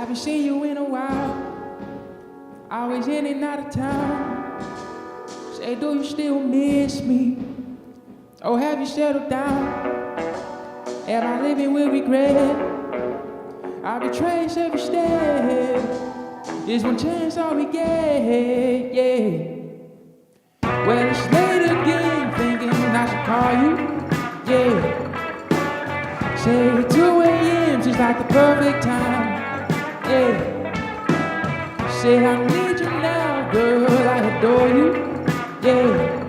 Haven't seen you in a while. Always in and out of town. Say, do you still miss me? Or have you settled down? Am I living with regret? I'll retrace every step. There's one chance all we get, yeah. Well, it's late again, thinking I should call you, yeah. Say 2 a.m. just like the perfect time, yeah. Say I need you now, girl, I adore you, yeah.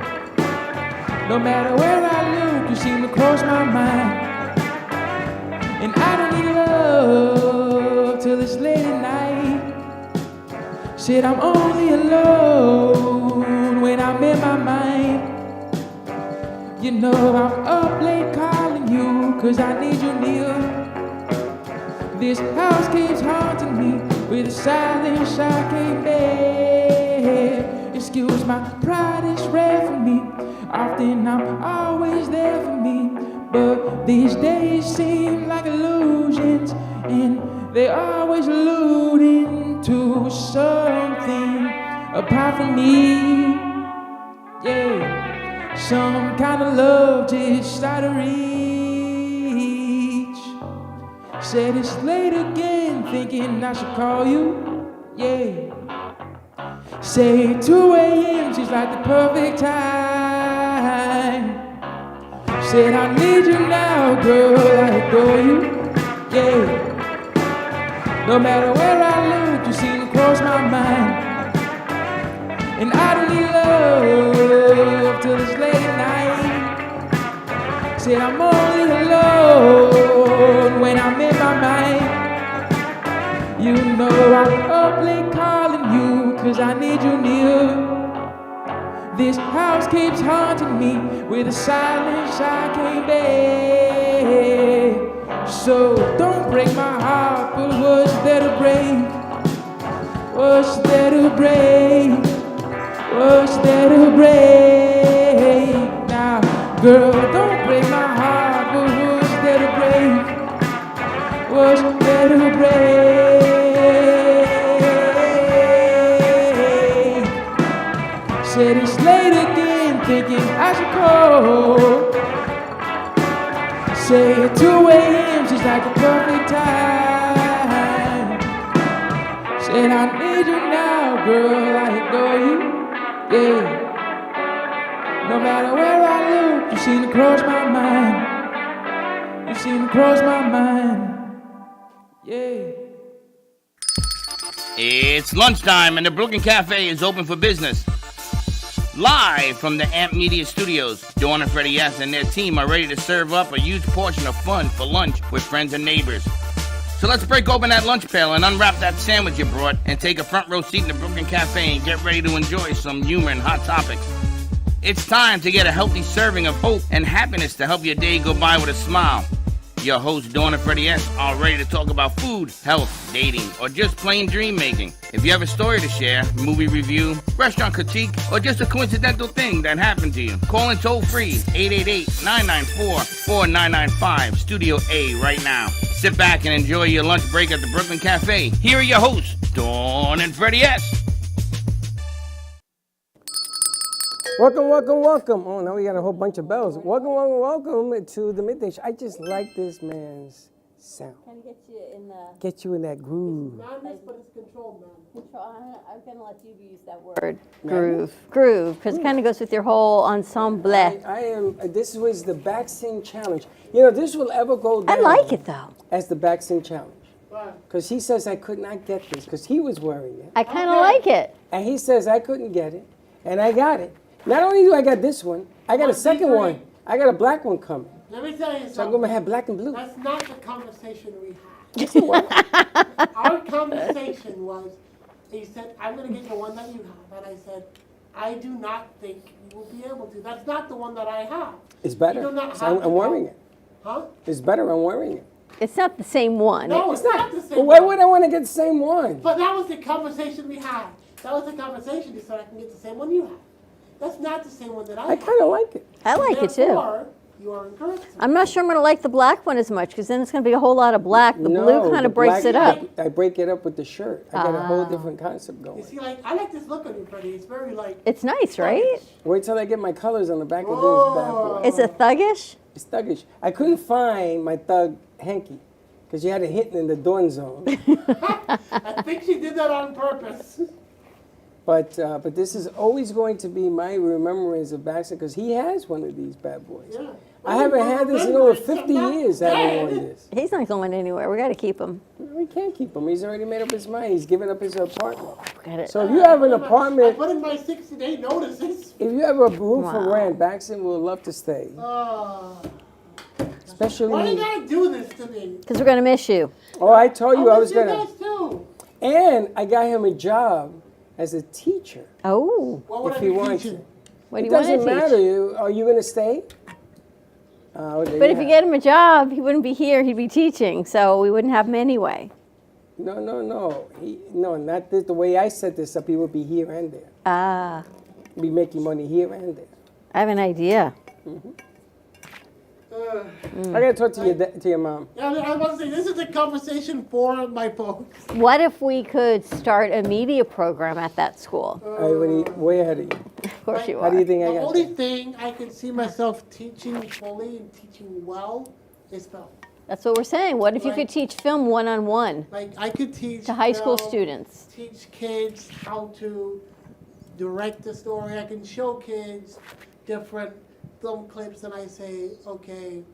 No matter where I look, you seem to cross my mind. And I don't need love till it's late at night. Said I'm only alone when I'm in my mind. You know I'm up late calling you, cause I need you near. This house keeps haunting me with a silence I can't bear. Excuse my pride is rare for me. Often I'm always there for me, but these days seem like illusions, and they're always alluding to something apart from me. Yeah, some kind of love just out of reach. Said it's late again, thinking I should call you. Yeah. Say 2 a.m. just like the perfect time. Said I need you now, girl, I adore you, yeah. No matter where I look, you seem to cross my mind. And I don't need love till it's late at night. Said I'm only alone when I'm in my mind. You know I'm up late calling you, cause I need you near. This house keeps haunting me with a silence I can't bear. So don't break my heart, but what's there to break? What's there to break? What's there to break? Now, girl, don't break my heart, but what's there to break? What's there to break? Said it's late again, thinking I should call. Say 2 a.m. just like the perfect time. Said I need you now, girl, I adore you, yeah. No matter where I look, you seem to cross my mind. You seem to cross my mind, yeah. It's lunchtime and the Brooklyn Cafe is open for business. Live from the Amp Media Studios, Dawn and Freddie S. and their team are ready to serve up a huge portion of fun for lunch with friends and neighbors. So let's break open that lunch pail and unwrap that sandwich you brought and take a front row seat in the Brooklyn Cafe and get ready to enjoy some humor and hot topics. It's time to get a healthy serving of hope and happiness to help your day go by with a smile. Your hosts, Dawn and Freddie S., are ready to talk about food, health, dating, or just plain dream making. If you have a story to share, movie review, restaurant critique, or just a coincidental thing that happened to you, call in toll free 888-994-4995, Studio A right now. Sit back and enjoy your lunch break at the Brooklyn Cafe. Here are your hosts, Dawn and Freddie S. Welcome, welcome, welcome. Oh, now we got a whole bunch of bells. Welcome, welcome, welcome to the Midday Show. I just like this man's sound. Can get you in the... Get you in that groove. It's madness, but it's controlled madness. I'm going to let you use that word. Groove, because it kind of goes with your whole ensemble. I am, this was the back sing challenge. You know, this will ever go down. I like it, though. As the back sing challenge. Because he says I could not get this, because he was wearing it. I kind of like it. And he says I couldn't get it, and I got it. Not only do I got this one, I got a second one. I got a black one coming. Let me tell you something. So I'm going to have black and blue. That's not the conversation we had. Yes, it was. Our conversation was, he said, I'm going to get the one that you have. And I said, I do not think you will be able to. That's not the one that I have. It's better. You do not So have I'm wearing it. Huh? It's better. I'm wearing it. It's not the same one. No, it's not the same Well, why one. would I want to get the same one? But that was the conversation we had. That was the conversation. He said, I can get the same one you have. That's not the same one that I have. I kind of like it. I like it, too. Therefore, you are incorrect. I'm not sure I'm going to like the black one as much because then it's going to be a whole lot of black. The blue kind of breaks it up. I break it up with the shirt. I got a whole different concept going. You see, like, I like this look on you, Freddie. It's very, like... It's nice, right? Wait till I get my colors on the back of this bad boy. Is it thuggish? It's thuggish. I couldn't find my thug hanky because you had it hidden in the dawn zone. I think she did that on purpose. But this is always going to be my remembrance of Baxter because he has one of these bad boys. Yeah. I haven't had this in over 50 years. I haven't worn this. He's not going anywhere. We got to keep him. We can't keep him. He's already made up his mind. He's given up his apartment. Got it. So if you have an I apartment, put in my 60-day notices. if you have a room for Wow. rent, Baxter will love to stay. Why you Especially. gotta do this to me? Because we're going to miss you. Oh, I told you I was miss you gonna. guys too. And I got him a job as a teacher. Oh, What would If I he be wants teaching? to. what do It you want to doesn't teach? matter. Are you going to stay? But if you get him a job, he wouldn't be here. He'd be teaching, so we wouldn't have him anyway. No. No, not this. The way I set this up, he would be here and there. Ah, Be making money here and there. I have an idea. I got to talk to your mom. Yeah, I was about to say, this is a conversation for my folks. What if we could start a media program at that school? I'm way ahead of you. Of course you How do you are. think I The got only that? thing I can see myself teaching fully and teaching well is film. That's what we're saying. What if you could teach film one-on-one Like, I could teach to high school film, students? teach kids how to direct the story. I can show kids different film clips and I say, okay,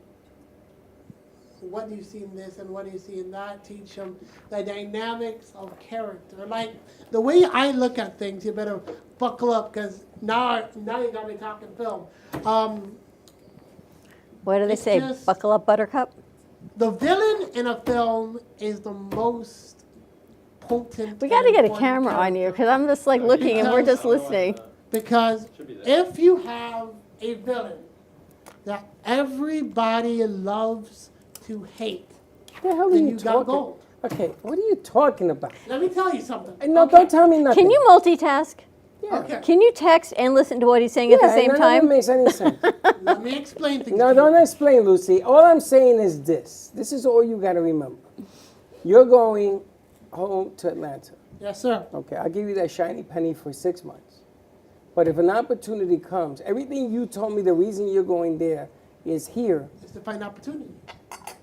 what do you see in this and what do you see in that? Teach them the dynamics of character. Like, the way I look at things, you better buckle up because now you got me talking film. What do they It's say? just- Buckle up, buttercup? The villain in a film is the most potent. We got to and get a important camera on you character. because I'm just like looking and we're just listening. Because if you have a villain that everybody loves to hate, What the hell are then you you got talking? gold. Okay, what are you talking about? Let me tell you something. No, don't tell me nothing. Can you multitask? Yeah. Okay. Can you text and listen to what he's saying at the same none of time? it makes any sense. Let me explain things. No, to don't you. explain, Lucy. All I'm saying is this. This is all you got to remember. You're going home to Atlanta. Yes, sir. Okay, I'll give you that shiny penny for 6 months. But if an opportunity comes, everything you told me, the reason you're going there is here. It's to find opportunity.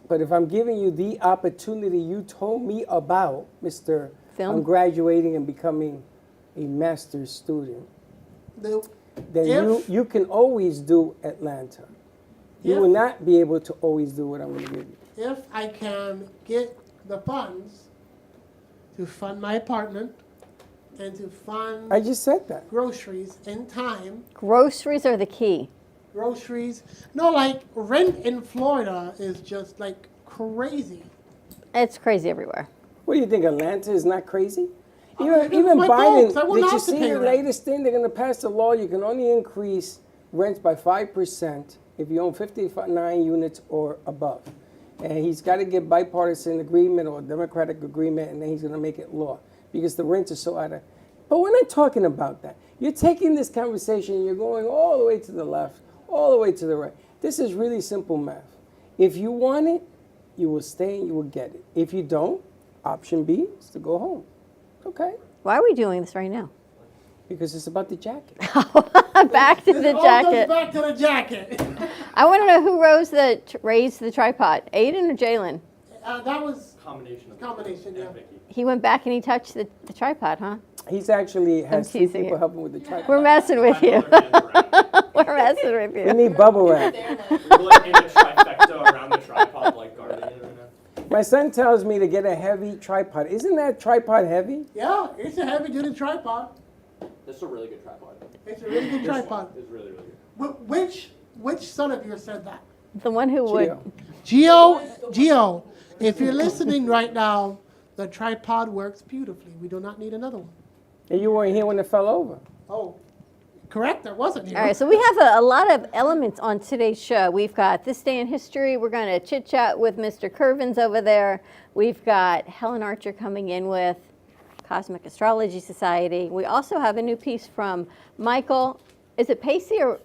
But if I'm giving you the opportunity you told me about, Mr. Film? I'm graduating and becoming a master's student, The- then If- you can always do Atlanta. You If- will not be able to always do what I'm going to give you. If I can get the funds to fund my apartment and to fund I just said that. groceries in time, Groceries are the key. groceries. No, like rent in Florida is just like crazy. It's crazy everywhere. What do you think, Atlanta is not crazy? I'm Even, gonna give even my Biden, folks. I will did not you have to see pay the rent. latest thing? They're going to pass a law. You can only increase rents by 5% if you own 59 units or above. And he's got to get bipartisan agreement or Democratic agreement, and then he's going to make it law because the rents are so out of. But we're not talking about that. You're taking this conversation and you're going all the way to the left, all the way to the right. This is really simple math. If you want it, you will stay and you will get it. If you don't, option B is to go home. Okay? Why are we doing this right now? Because it's about the jacket. Back to the It all jacket. goes back to the jacket. I want to know who raised the tripod, Aiden or Jalen? That was Combination of combination, yeah. He went back and he touched the tripod, huh? He's actually has two teasing people you. helping with the tripod. We're messing with you. We're messing with We you. need bubble wrap. We're like in a trifecta around the tripod like guardian right now. My son tells me to get a heavy tripod. Isn't that tripod heavy? Yeah, it's a heavy duty tripod. This is a really good tripod. It's a really good This tripod. one is really, really good. Which son of yours said that? The one who would. Gio. Gio, if you're listening right now, the tripod works beautifully. We do not need another one. And you weren't here when it fell over. Oh, correct, there wasn't here. All right, so we have a lot of elements on today's show. We've got This Day in History. We're going to chit-chat with Mr. Curvins over there. We've got Helen Archer coming in with Cosmic Astrology Society. We also have a new piece from Michael. Is it Pacey or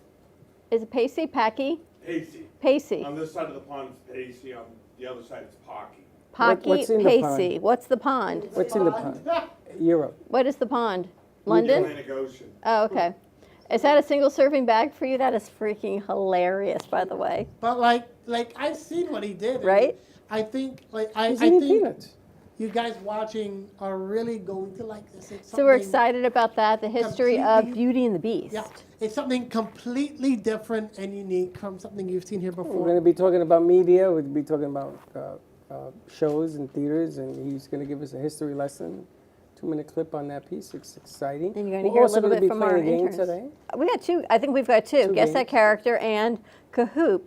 is it Pacey? Packy? Pacey. Pacey? On this side of the pond is Pacey. On the other side is Pocky. Pocky, what's in the Pacey. pond? What's the pond? What's in the pond? Europe. What is the pond? London? Atlantic Ocean. Oh, okay. Is that a single serving bag for you? That is freaking hilarious, by the way. But like I've seen what he did. and Right? I think I He's eating think peanuts. you guys watching are really going to like this. It's So we're something- excited about that, the history of completely- Beauty and the Beast. Yeah, it's something completely different and unique from something you've seen here We're before. going to be talking about media. We'll be talking about shows and theaters, and he's going to give us a history lesson. 2-minute clip on that piece. It's exciting. And you're going to We're hear a also little gonna bit be from our playing a game interns. today. We got two. I think we've got two. Guess that games. character and Kahoot.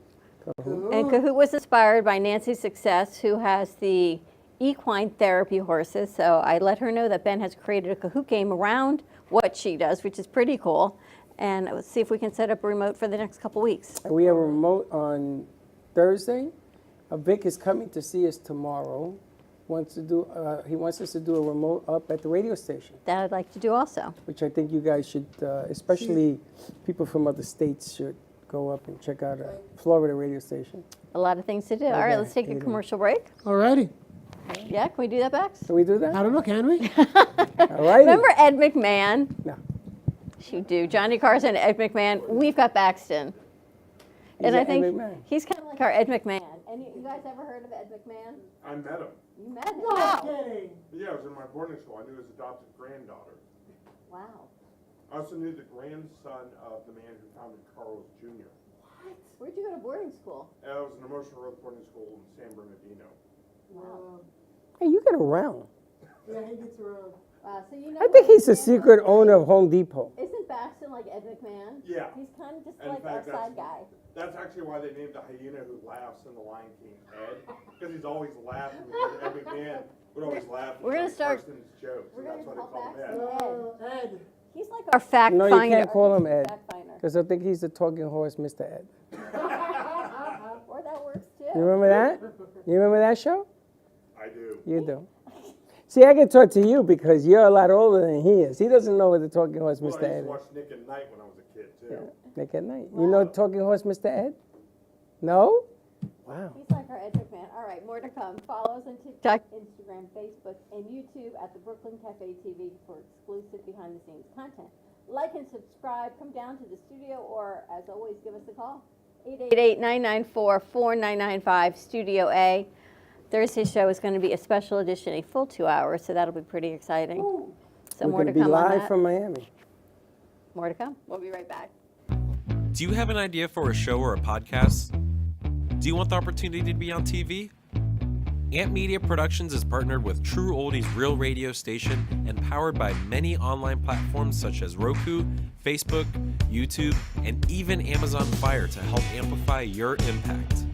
And Kahoot was inspired by Nancy's success, who has the equine therapy horses. So I let her know that Ben has created a Kahoot game around what she does, which is pretty cool. And let's see if we can set up a remote for the next couple weeks. We have a remote on Thursday. Vic is coming to see us tomorrow. He wants us to do a remote up at the radio station, That I'd like to do also. which I think you guys should, especially people from other states, should go up and check out a Florida radio station. A lot of things to do. All right, let's take a commercial break. Alrighty. Yeah, can we do that, Bax? Can we do that? I don't know, can we? All right. Remember Ed McMahon? No. You do. Johnny Carson, Ed McMahon. We've got Baxton. And I Ed think McMahon. he's kind of like our Ed McMahon. And you guys ever heard of Ed McMahon? I met him. You met him? No Wow. kidding. Yeah, I was in my boarding school. I knew his adopted granddaughter. Wow. I also knew the grandson of the man who founded Carl's Jr. Where'd you go to boarding school? I was in Emotional Growth Boarding School in San Bernardino. Wow. Hey, you get around. Yeah, he gets around. Wow. So you know I think Ed he's the McMahon? secret owner of Home Depot. Isn't Baxton like Ed McMahon? Yeah. He's kind of just In like our fact, side guy. That's actually why they named the hyena who laughs in The Lion King Ed, because he's always laughing. Because Ed McMahon would always laugh at We're gonna Johnny start- Carson's jokes, we're and that's why gonna they call him call Ed. Ed. He's like our fact No, finder. you can't call him Ed, Fact finder. because I think he's the talking horse, Mr. Ed. Or that works too. You remember that? You remember that show? I do. You do. See, I can talk to you because you're a lot older than he is. He doesn't know what the talking horse, Well, Mr. I used Ed to is. watch Nick at Night when I was a kid, too. Yeah, Nick at Night. You know talking horse, Mr. Ed? No? Wow. He's like our Ed McMahon. All right, more to come. Follow us on TikTok, Instagram, Facebook, and YouTube at the Brooklyn Cafe TV for exclusive behind-the-scenes content. Like and subscribe. Come down to the studio, or as always, give us a call. 888-994-4995, Studio A. Thursday's show is going to be a special edition, a full 2 hours, so that'll be pretty exciting. So We're more to going to be come on live that. from Miami. More to come. We'll be right back. Do you have an idea for a show or a podcast? Do you want the opportunity to be on TV? Ant Media Productions is partnered with True Oldies Real Radio Station and powered by many online platforms such as Roku, Facebook, YouTube, and even Amazon Fire to help amplify your impact.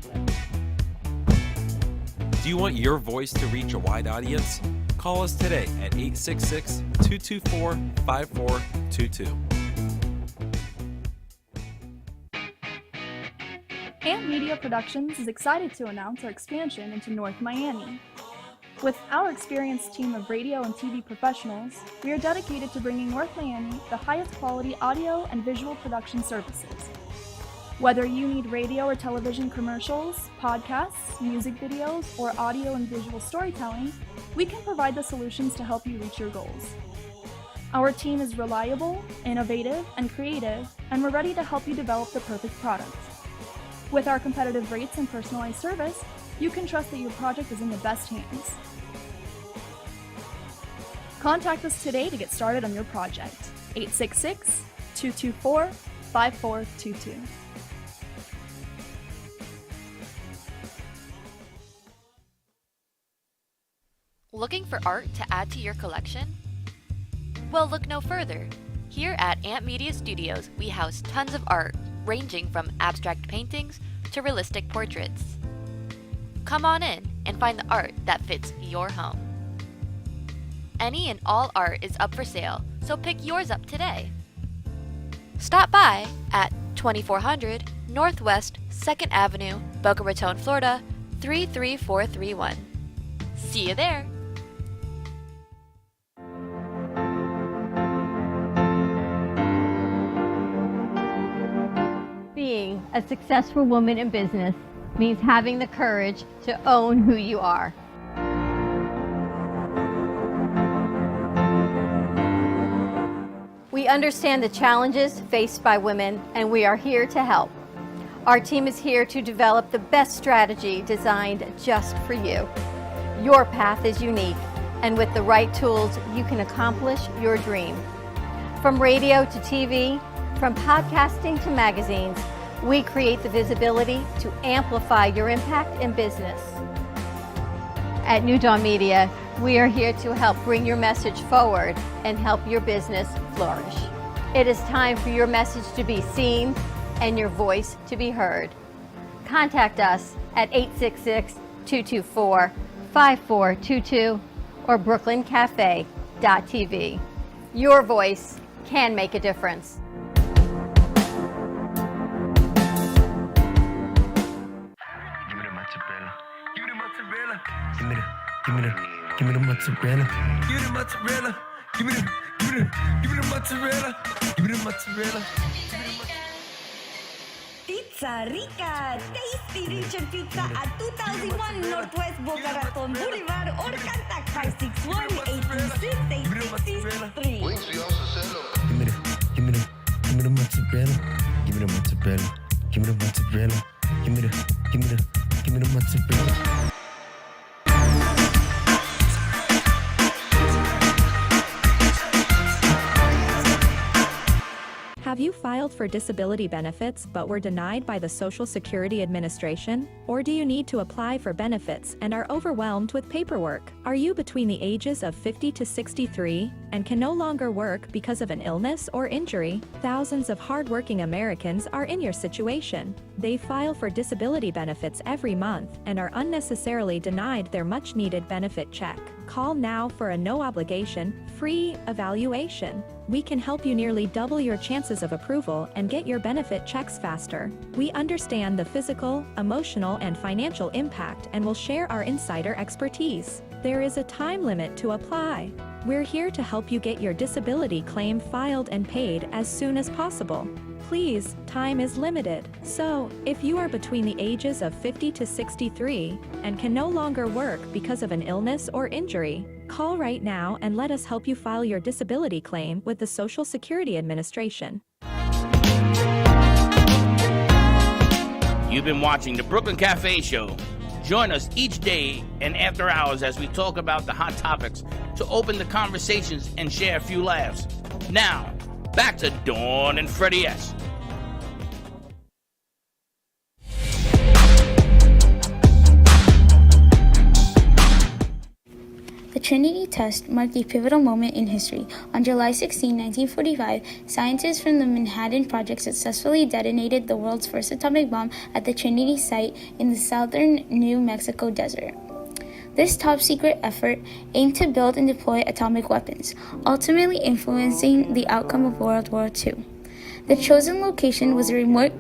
Do you want your voice to reach a wide audience? Call us today at 866-224-5422. Ant Media Productions is excited to announce our expansion into North Miami. With our experienced team of radio and TV professionals, we are dedicated to bringing North Miami the highest quality audio and visual production services. Whether you need radio or television commercials, podcasts, music videos, or audio and visual storytelling, we can provide the solutions to help you reach your goals. Our team is reliable, innovative, and creative, and we're ready to help you develop the perfect product. With our competitive rates and personalized service, you can trust that your project is in the best hands. Contact us today to get started on your project. 866-224-5422. Looking for art to add to your collection? Well, look no further. Here at Ant Media Studios, we house tons of art, ranging from abstract paintings to realistic portraits. Come on in and find the art that fits your home. Any and all art is up for sale, so pick yours up today. Stop by at 2400 Northwest 2nd Avenue, Boca Raton, Florida 33431. See you there! Being A successful woman in business means having the courage to own who you are. We understand the challenges faced by women, and we are here to help. Our team is here to develop the best strategy designed just for you. Your path is unique, and with the right tools, you can accomplish your dream. From radio to TV, from podcasting to magazines, we create the visibility to amplify your impact in business. At New Dawn Media, we are here to help bring your message forward and help your business flourish. It is time for your message to be seen and your voice to be heard. Contact us at 866-224-5422 or brooklyncafe.tv. Your voice can make a difference. Give me the mozzarella. Give me the mozzarella. Give me the mozzarella. Give me the mozzarella. Pizza Rica, tasty rich and pizza at 2001 Northwest Boca Raton Boulevard or contact 561-836-8663. Give me the mozzarella. Give me the mozzarella. Give me the mozzarella. Give me the mozzarella. Have you filed for disability benefits but were denied by the Social Security Administration? Or do you need to apply for benefits and are overwhelmed with paperwork? Are you between the ages of 50 to 63 and can no longer work because of an illness or injury? Thousands of hardworking Americans are in your situation. They file for disability benefits every month and are unnecessarily denied their much-needed benefit check. Call now for a no-obligation, free evaluation. We can help you nearly double your chances of approval and get your benefit checks faster. We understand the physical, emotional, and financial impact and will share our insider expertise. There is a time limit to apply. We're here to help you get your disability claim filed and paid as soon as possible. Please, time is limited. So, if you are between the ages of 50 to 63 and can no longer work because of an illness or injury, call right now and let us help you file your disability claim with the Social Security Administration. You've been watching the Brooklyn Cafe Show. Join us each day and after hours as we talk about the hot topics to open the conversations and share a few laughs. Now, back to Dawn and Freddie S. The Trinity test marked a pivotal moment in history. On July 16, 1945, scientists from the Manhattan Project successfully detonated the world's first atomic bomb at the Trinity site in the southern New Mexico desert. This top-secret effort aimed to build and deploy atomic weapons, ultimately influencing the outcome of World War II. The chosen location was a remote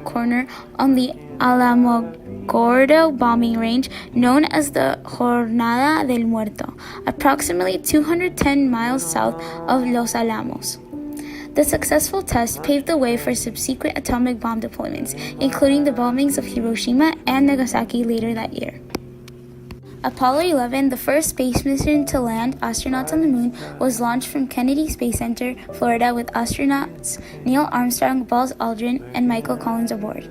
corner on the Alamogordo bombing range known as the Jornada del Muerto, approximately 210 miles south of Los Alamos. The successful test paved the way for subsequent atomic bomb deployments, including the bombings of Hiroshima and Nagasaki later that year. Apollo 11, the first space mission to land astronauts on the moon, was launched from Kennedy Space Center, Florida, with astronauts Neil Armstrong, Buzz Aldrin, and Michael Collins aboard.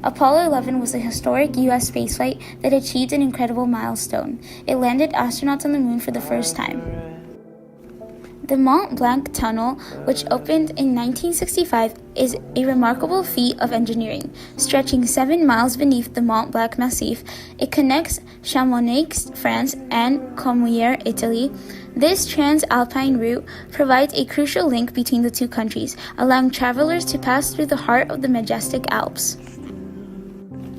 Apollo 11 was a historic U.S. spaceflight that achieved an incredible milestone. It landed astronauts on the moon for the first time. The Mont Blanc Tunnel, which opened in 1965, is a remarkable feat of engineering. Stretching 7 miles beneath the Mont Blanc Massif, it connects Chamonix, France, and Courmayeur, Italy. This transalpine route provides a crucial link between the two countries, allowing travelers to pass through the heart of the majestic Alps.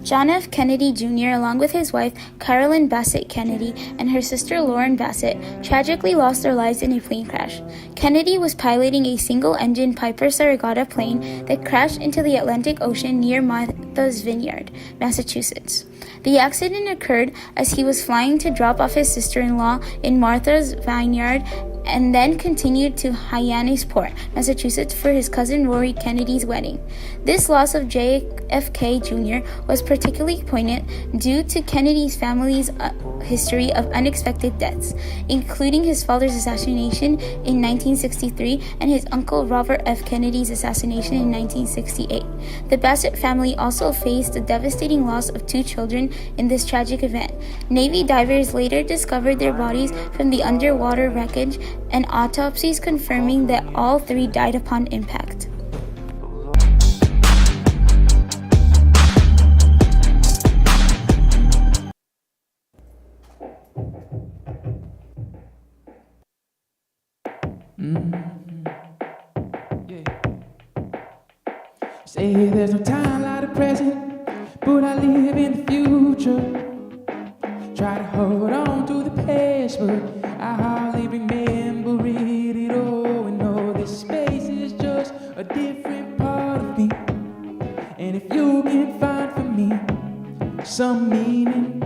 John F. Kennedy Jr., along with his wife, Carolyn Bassett Kennedy, and her sister, Lauren Bassett, tragically lost their lives in a plane crash. Kennedy was piloting a single-engine Piper Saratoga plane that crashed into the Atlantic Ocean near Martha's Vineyard, Massachusetts. The accident occurred as he was flying to drop off his sister-in-law in Martha's Vineyard and then continued to Hyannisport, Massachusetts for his cousin Rory Kennedy's wedding. This loss of JFK Jr. was particularly poignant due to Kennedy's family's history of unexpected deaths, including his father's assassination in 1963 and his uncle Robert F. Kennedy's assassination in 1968. The Bassett family also faced the devastating loss of 2 children in this tragic event. Navy divers later discovered their bodies from the underwater wreckage, and autopsies confirming that all 3 died upon impact. Say there's no time like the present, but I live in the future. Try to hold on to the past, but I hardly remember it at all. And know this space is just a different part of me. And if you can find for me some meaning,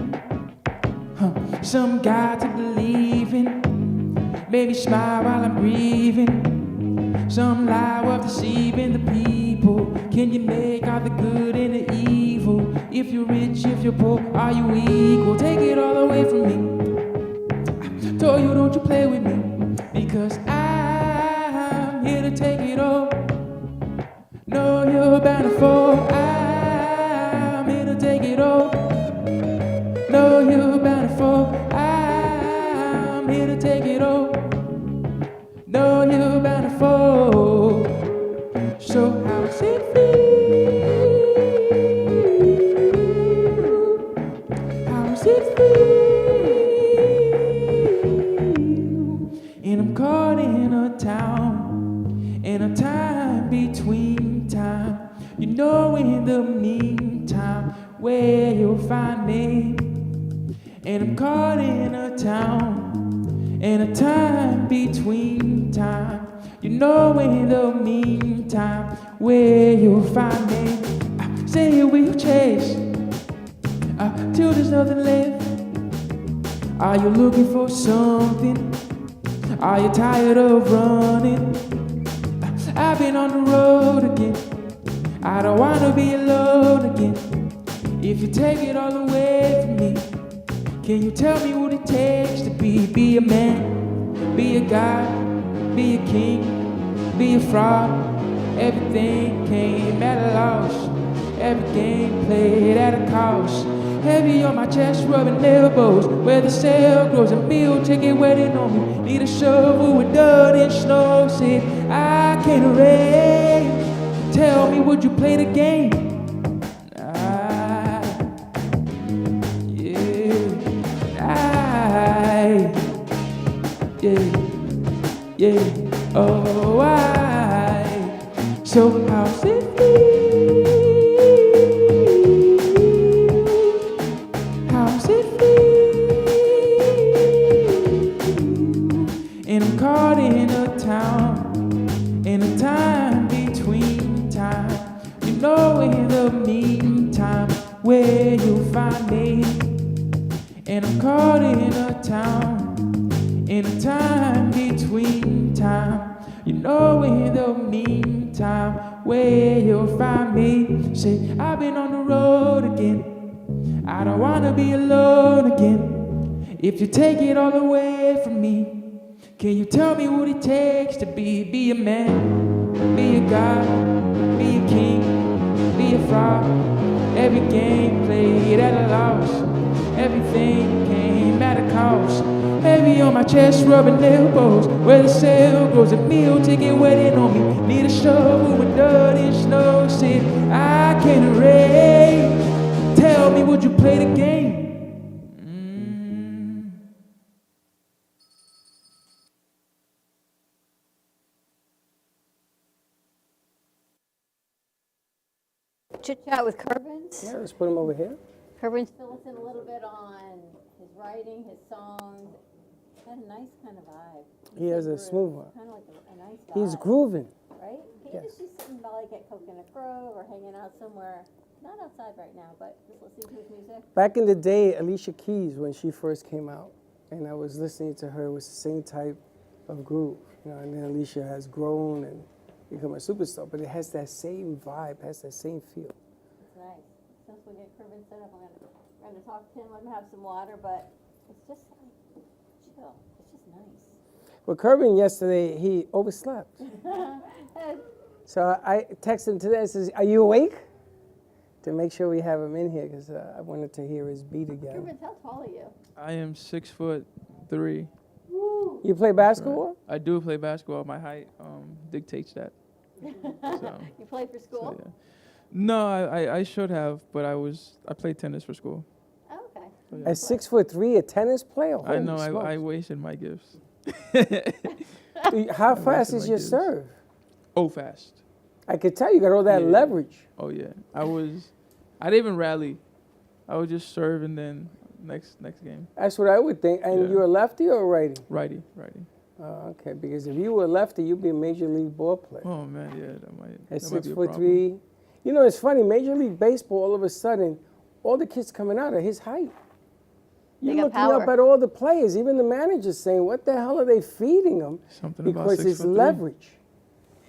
some God to believe in, maybe smile while I'm grieving. Some lie while deceiving the people. Can you make out the good and the evil? If you're rich, if you're poor, are you equal? Take it all away from me. I told you, don't you play with me, because I'm here to take it all. No, you're bound to fall. I'm here to take it all. No, you're bound to fall. I'm here to take it all. No, you're bound to fall. So how's it feel? How's it feel? And I'm caught in a town, in a time between time. You know, in the meantime, where you'll find me. And I'm caught in a town, in a time between time. You know, in the meantime, where you'll find me. I say we'll chase till there's nothing left. Are you looking for something? Are you tired of running? I've been on the road again. I don't wanna be alone again. If you take it all away from me, can you tell me what it takes to be a man, be a guy, be a king, be a fraud? Everything came at a loss, every game played at a cost. Heavy on my chest, rubbing elbows, where the sail grows, a meal ticket waiting on me. Need a shovel with dirt and snow, said I can't erase. Tell me, would you play the game? Yeah, oh, why? So how's it feel? How's it feel? And I'm caught in a town, in a time between time. You know, in the meantime, where you'll find me. And I'm caught in a town, in a time between time. You know, in the meantime, where you'll find me. Say, I've been on the road again. I don't wanna be alone again. If you take it all away from me, can you tell me what it takes to be a man, be a god, be a king, be a fraud? Every game played at a loss, everything came at a cost. Heavy on my chest, rubbing elbows, where the sail goes, a meal ticket waiting on me. Need a shovel with dirt and snow, said I can't erase. Tell me, would you play the game? Chit chat with Curbins. Yeah, let's put him over here. Curbins, fill us in a little bit on his writing, his songs. He's got a nice kind of vibe. He has a smooth one. Kind of like a nice vibe. He's grooving. Right? Can you just do something about like at Coconut Grove or hanging out somewhere? Not outside right now, but just listening to his music. Back in the day, Alicia Keys, when she first came out, and I was listening to her, it was the same type of groove. You know, and then Alicia has grown and become a superstar, but it has that same vibe, has that same feel. That's nice. Since we get Kervin set up, I'm gonna talk to him, let him have some water, but it's just like chill. It's just nice. Well, Kervin yesterday, he overslept. So I texted him today and says, "Are you awake?" To make sure we have him in here, because I wanted to hear his beat again. Kervin, how tall are you? I am 6'3". You play basketball? I do play basketball. My height dictates that. So, You play for school? yeah. No, I should have, but I played tennis for school. Oh, okay. So, yeah. At 6'3", a tennis player? I know, Holy I smokes. wasted my gifts. How I fast wasted is my your gifts. serve? Oh, fast. I could tell you got all that Yeah. leverage. Oh yeah, I didn't even rally. I would just serve and then next game. That's what I would think. And Yeah. you're a lefty or a righty? Righty. Oh, okay. Because if you were a lefty, you'd be a major league ball player. Oh man, yeah, that might. At that might be a 6'3". You know, it's funny. Major League Baseball, all of a sudden, all the kids coming out are his height. They You're got looking power. up at all the players, even the managers saying, what the hell are they feeding them? Something about Because it's 6'3". leverage.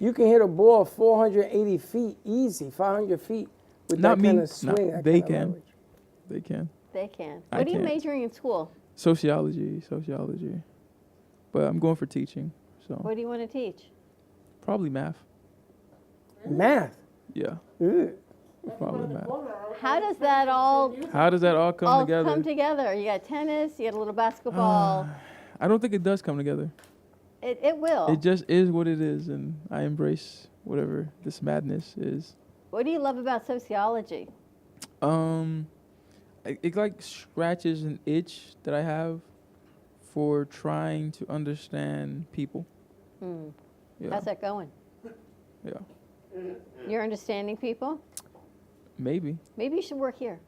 You can hit a ball 480 feet easy, 500 feet with Not that me. kind of swing. No, that they kind of can. leverage. They can. They can. I What are you can't. majoring in school? Sociology. But I'm going for teaching, so What do you want to teach? probably math. Math? Yeah, Ugh. probably math. How does that all How does that all come together? come together? You got tennis, you got a little basketball. I don't think it does come together. It will. It just is what it is, and I embrace whatever this madness is. What do you love about sociology? It like scratches an itch that I have for trying to understand people. Yeah. How's that going? Yeah, You're understanding people? maybe. Maybe you should work here.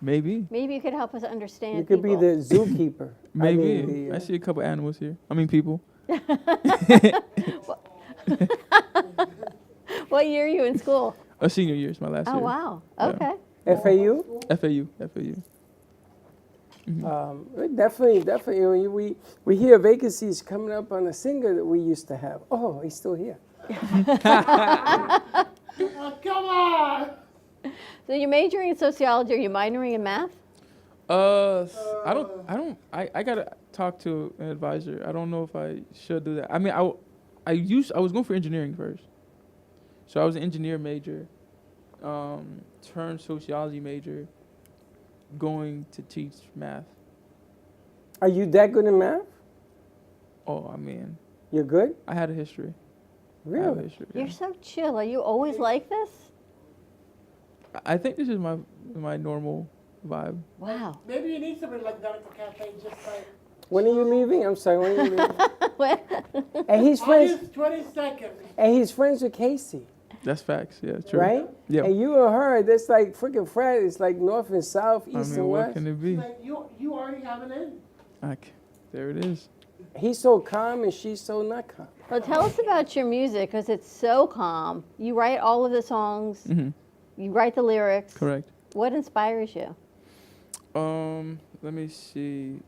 Maybe. Maybe you could help us understand You could be people. the zookeeper. Maybe. I see a couple animals here. I mean, people. What year are you in school? A senior year is my last Oh, year. wow. Yeah. Okay. FAU? FAU. Definitely. We hear vacancies coming up on a singer that we used to have. Oh, he's still here. Oh, come on! So you're majoring in sociology. Are you minoring in math? I gotta talk to an advisor. I don't know if I should do that. I mean, I was going for engineering first. So I was an engineer major, turned sociology major, going to teach math. Are you that good in math? Oh, I mean, You're good? I had a history. Really? You're so chill. Are you always like this? I think this is my normal vibe. Wow. Maybe you need somebody like that at the cafe, just like. When are you leaving? I'm sorry, when are you leaving? And he's August friends. 22nd. And he's friends with Casey, That's facts. Yeah, true. right? Yeah. And you and her, that's like freaking frat. It's like north and south, east I mean, and what west. can it be? Like you already have an in. There it is. He's so calm and she's so not calm. Well, tell us about your music because it's so calm. You write all of the songs. Mm-hmm. You write the lyrics. Correct. What inspires you? Let me see.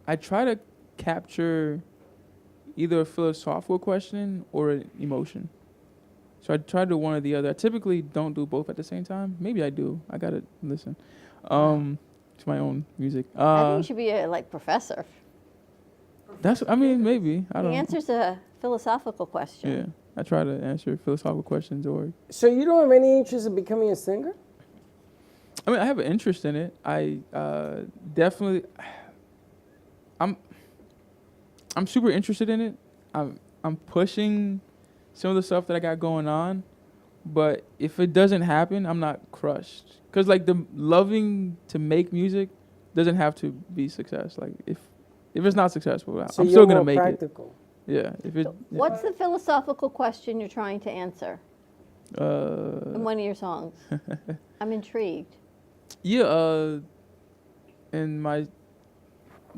I try to capture either a philosophical question or an emotion. So I try to do one or the other. I typically don't do both at the same time. Maybe I do. I gotta listen to my own music. I think you should be a professor. Maybe. I don't He know. answers a philosophical question. Yeah. I try to answer philosophical questions or So you don't have any interest in becoming a singer? I mean, I have an interest in it. I definitely, I'm super interested in it. I'm pushing some of the stuff that I got going on, but if it doesn't happen, I'm not crushed. Cause like the loving to make music doesn't have to be success. Like if it's not successful, So I'm you're still gonna more make practical. it. Yeah. If it. What's the philosophical question you're trying to answer in one of your songs? I'm intrigued. Yeah, in the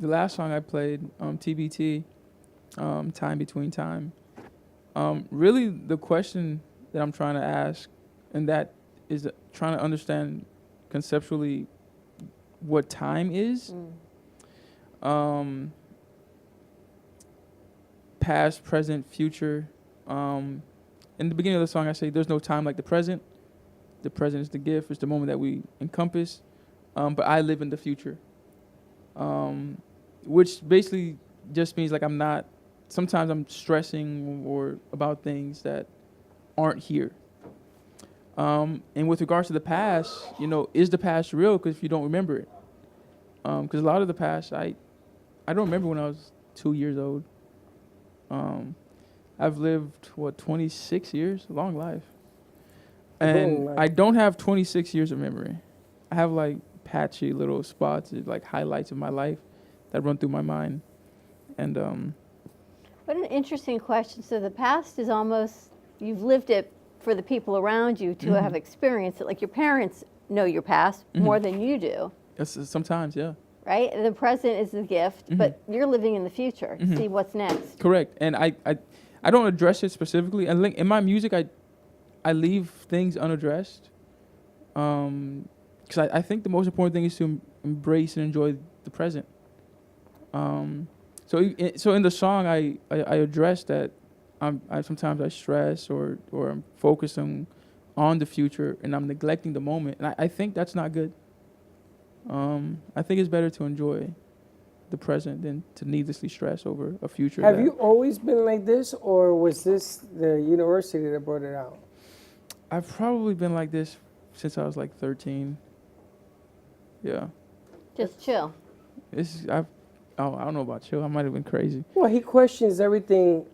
last song I played, TBT, Time Between Time, really the question that I'm trying to ask, and that is trying to understand conceptually what time is. past, present, future. In the beginning of the song, I say there's no time like the present. The present is the gift. It's the moment that we encompass. But I live in the future. Which basically just means like sometimes I'm stressing or about things that aren't here. And with regards to the past, is the past real? Because if you don't remember it. Because a lot of the past, I don't remember when I was 2 years old. I've lived, 26 years? A long life. And I don't have 26 years of memory. I have like patchy little spots, like highlights of my life that run through my mind. And what an interesting question. So the past is almost, you've lived it for the people around you to have experienced it. Like your parents know your past more than you do. Sometimes, yeah. Right? The present is the gift, but you're living in the future to see what's next. Correct. And I don't address it specifically. And in my music, I leave things unaddressed. Because I think the most important thing is to embrace and enjoy the present. So in the song, I address that sometimes I stress or I'm focused on the future and I'm neglecting the moment. And I think that's not good. I think it's better to enjoy the present than to needlessly stress over a future. Have you always been like this, or was this the university that brought it out? I've probably been like this since I was like 13. Yeah. Just chill. I don't know about chill. I might have been crazy. Well, he questions everything.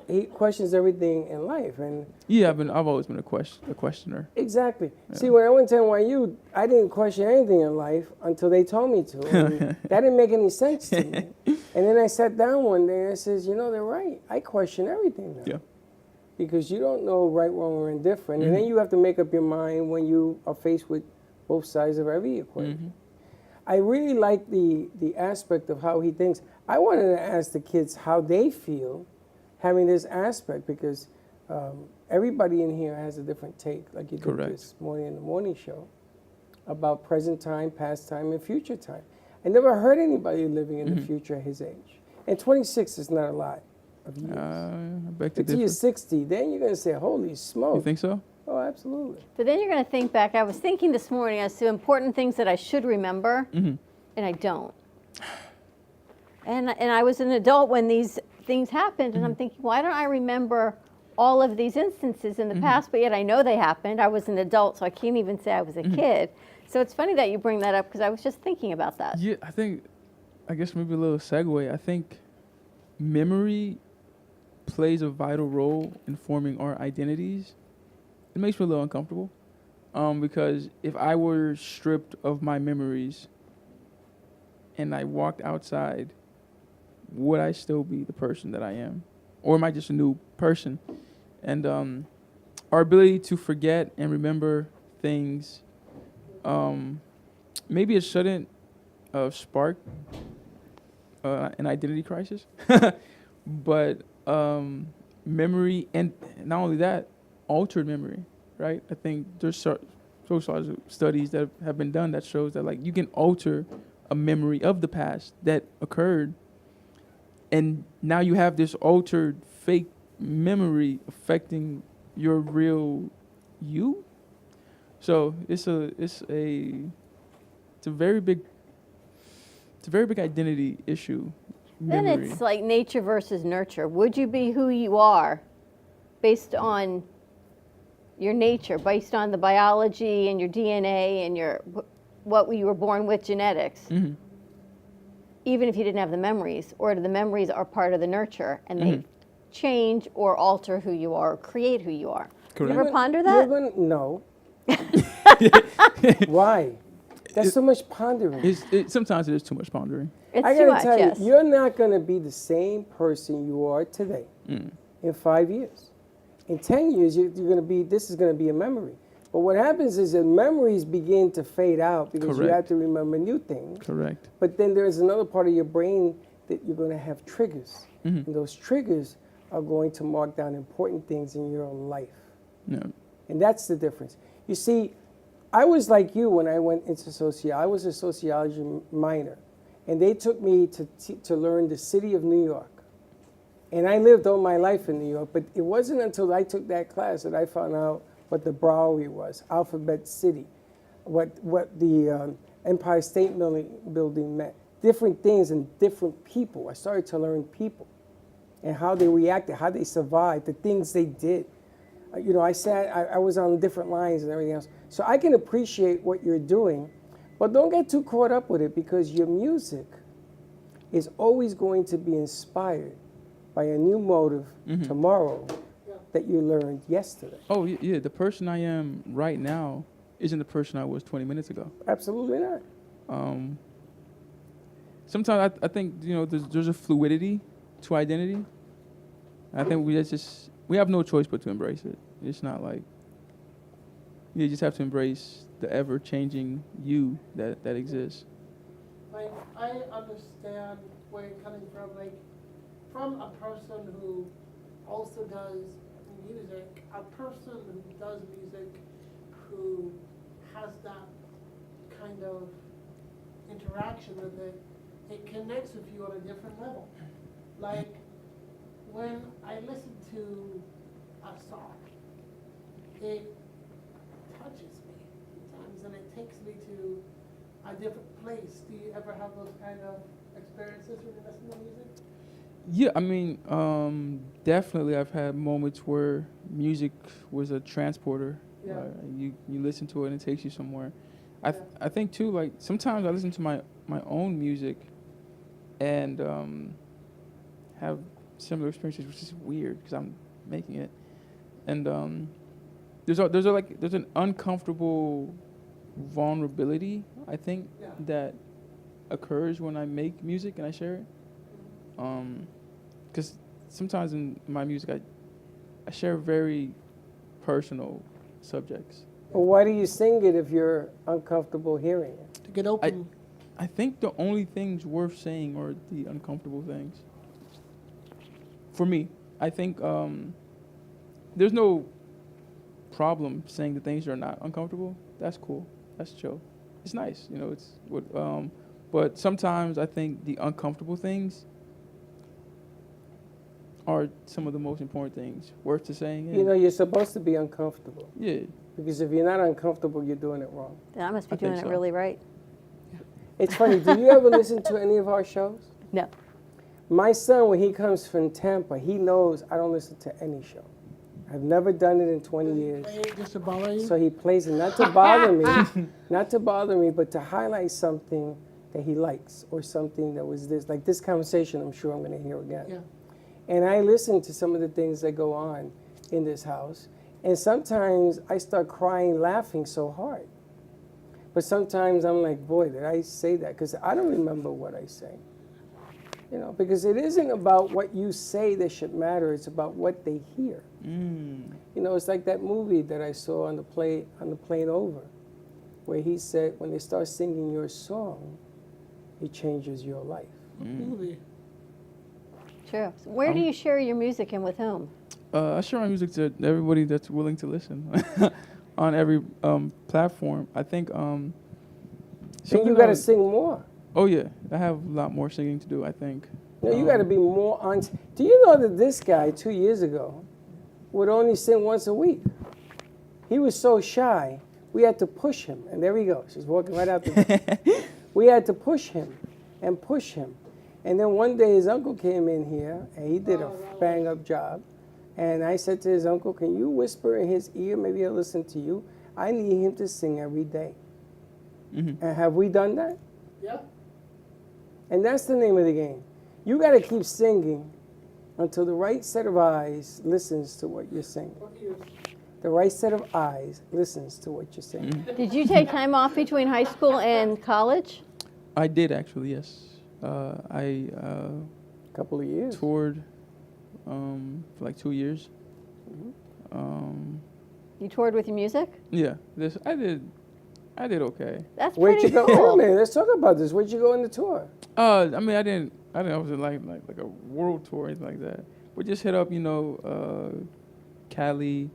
He questions everything in life, and yeah, I've always been a questioner. Exactly. Yeah. See, when I went to NYU, I didn't question anything in life until they told me to. And that didn't make any sense to me. And then I sat down one day and I says, they're right. I question everything now. Yeah. Because you don't know right, wrong, or indifferent, and then you have to make up your mind when you are faced with both sides of every equation. I really like the aspect of how he thinks. I wanted to ask the kids how they feel having this aspect, because everybody in here has a different take, like you did this morning in the morning show, about present time, past time, and future time. I never heard anybody living in the future at his age. And 26 is not a lot of years. I beg to Until you're differ. 60, then you're going to say, holy smoke. You think so? Oh, absolutely. But then you're going to think back. I was thinking this morning as to important things that I should remember, and I don't. And I was an adult when these things happened, and I'm thinking, why don't I remember all of these instances in the past, but yet I know they happened. I was an adult, so I can't even say I was a kid. So it's funny that you bring that up, because I was just thinking about that. Yeah, I guess maybe a little segue. I think memory plays a vital role in forming our identities. It makes me a little uncomfortable, because if I were stripped of my memories and I walked outside, would I still be the person that I am? Or am I just a new person? And our ability to forget and remember things, maybe it shouldn't spark an identity crisis, but memory, and not only that, altered memory, right? I think there's social studies that have been done that shows that like you can alter a memory of the past that occurred, and now you have this altered fake memory affecting your real you. So it's a very big identity issue. Then Memory. it's like nature versus nurture. Would you be who you are based on your nature, based on the biology and your DNA and what you were born with, genetics? Even if you didn't have the memories, or the memories are part of the nurture and they change or alter who you are or create who you are. Correct. You ever ponder that? No. Why? That's so much pondering. Sometimes it is too much pondering. It's I too gotta much, tell yes. you, you're not going to be the same person you are today in 5 years. In 10 years, this is going to be a memory. But what happens is that memories begin to fade out because you have to remember new things. Correct. But then there's another part of your brain that you're going to have triggers. And those triggers are going to mark down important things in your life. Yeah. And that's the difference. You see, I was like you when I went into sociology. I was a sociology minor. And they took me to learn the city of New York. And I lived all my life in New York, but it wasn't until I took that class that I found out what the Bowery was, Alphabet City, what the Empire State Building meant, different things and different people. I started to learn people and how they reacted, how they survived, the things they did. You know, I was on different lines and everything else. So I can appreciate what you're doing, but don't get too caught up with it, because your music is always going to be inspired by a new motive tomorrow that you learned yesterday. Oh, yeah, the person I am right now isn't the person I was 20 minutes ago. Absolutely not. Sometimes I think, you know, there's a fluidity to identity. I think we have no choice but to embrace it. It's not like, you just have to embrace the ever-changing you that exists. Like, I understand where you're coming from, like, from a person who also does music, a person who does music who has that kind of interaction with it, it connects with you on a different level. Like, when I listen to a song, it touches me sometimes, and it takes me to a different place. Do you ever have those kind of experiences when you listen to music? Yeah, I mean, definitely I've had moments where music was a transporter. Yeah. You listen to it and it takes you somewhere. I think too, like, sometimes I listen to my own music and have similar experiences, which is weird because I'm making it. And there's an uncomfortable vulnerability, I think, that occurs when I make music and I share it. Because sometimes in my music I share very personal subjects. Well, why do you sing it if you're uncomfortable hearing it? To get open. I think the only things worth saying are the uncomfortable things. For me, I think there's no problem saying the things that are not uncomfortable. That's cool. That's chill. It's nice, you know. It's what. But sometimes I think the uncomfortable things are some of the most important things worth to saying. You know, you're supposed to be uncomfortable. Yeah. Because if you're not uncomfortable, you're doing it wrong. Then I must be doing it really right. It's funny. Do you ever listen to any of our shows? No. My son, when he comes from Tampa, he knows I don't listen to any show. I've never done it in 20 years. Just to bother you? So he plays it not to bother me, but to highlight something that he likes or something that was this. Like this conversation, I'm sure I'm going to hear again. Yeah. And I listen to some of the things that go on in this house. And sometimes I start crying, laughing so hard. But sometimes I'm like, boy, did I say that? Because I don't remember what I say. You know, because it isn't about what you say that should matter. It's about what they hear. You know, it's like that movie that I saw on the plane over, where he said, when they start singing your song, it changes your life. Movie. True. So where do you share your music and with whom? I share my music to everybody that's willing to listen on every platform. I think. So you got to sing more. Oh yeah, I have a lot more singing to do, I think. No, you got to be more on. Do you know that this guy 2 years ago would only sing once a week? He was so shy, we had to push him. And there he goes. He's walking right out there. We had to push him and push him. And then one day his uncle came in here and he did a bang-up job. And I said to his uncle, can you whisper in his ear? Maybe he'll listen to you. I need him to sing every day. And have we done that? Yeah. And that's the name of the game. You got to keep singing until the right set of eyes listens to what you're singing. The right set of eyes listens to what you're saying. Did you take time off between high school and college? I did actually, yes. I couple of years toured for like 2 years. You toured with your music? Yeah, I did okay. That's Where'd pretty you go? cool. Oh man, let's talk about this. Where'd you go on the tour? I mean, I didn't. I was like a world tour or anything like that. We just hit up, you know, Cali,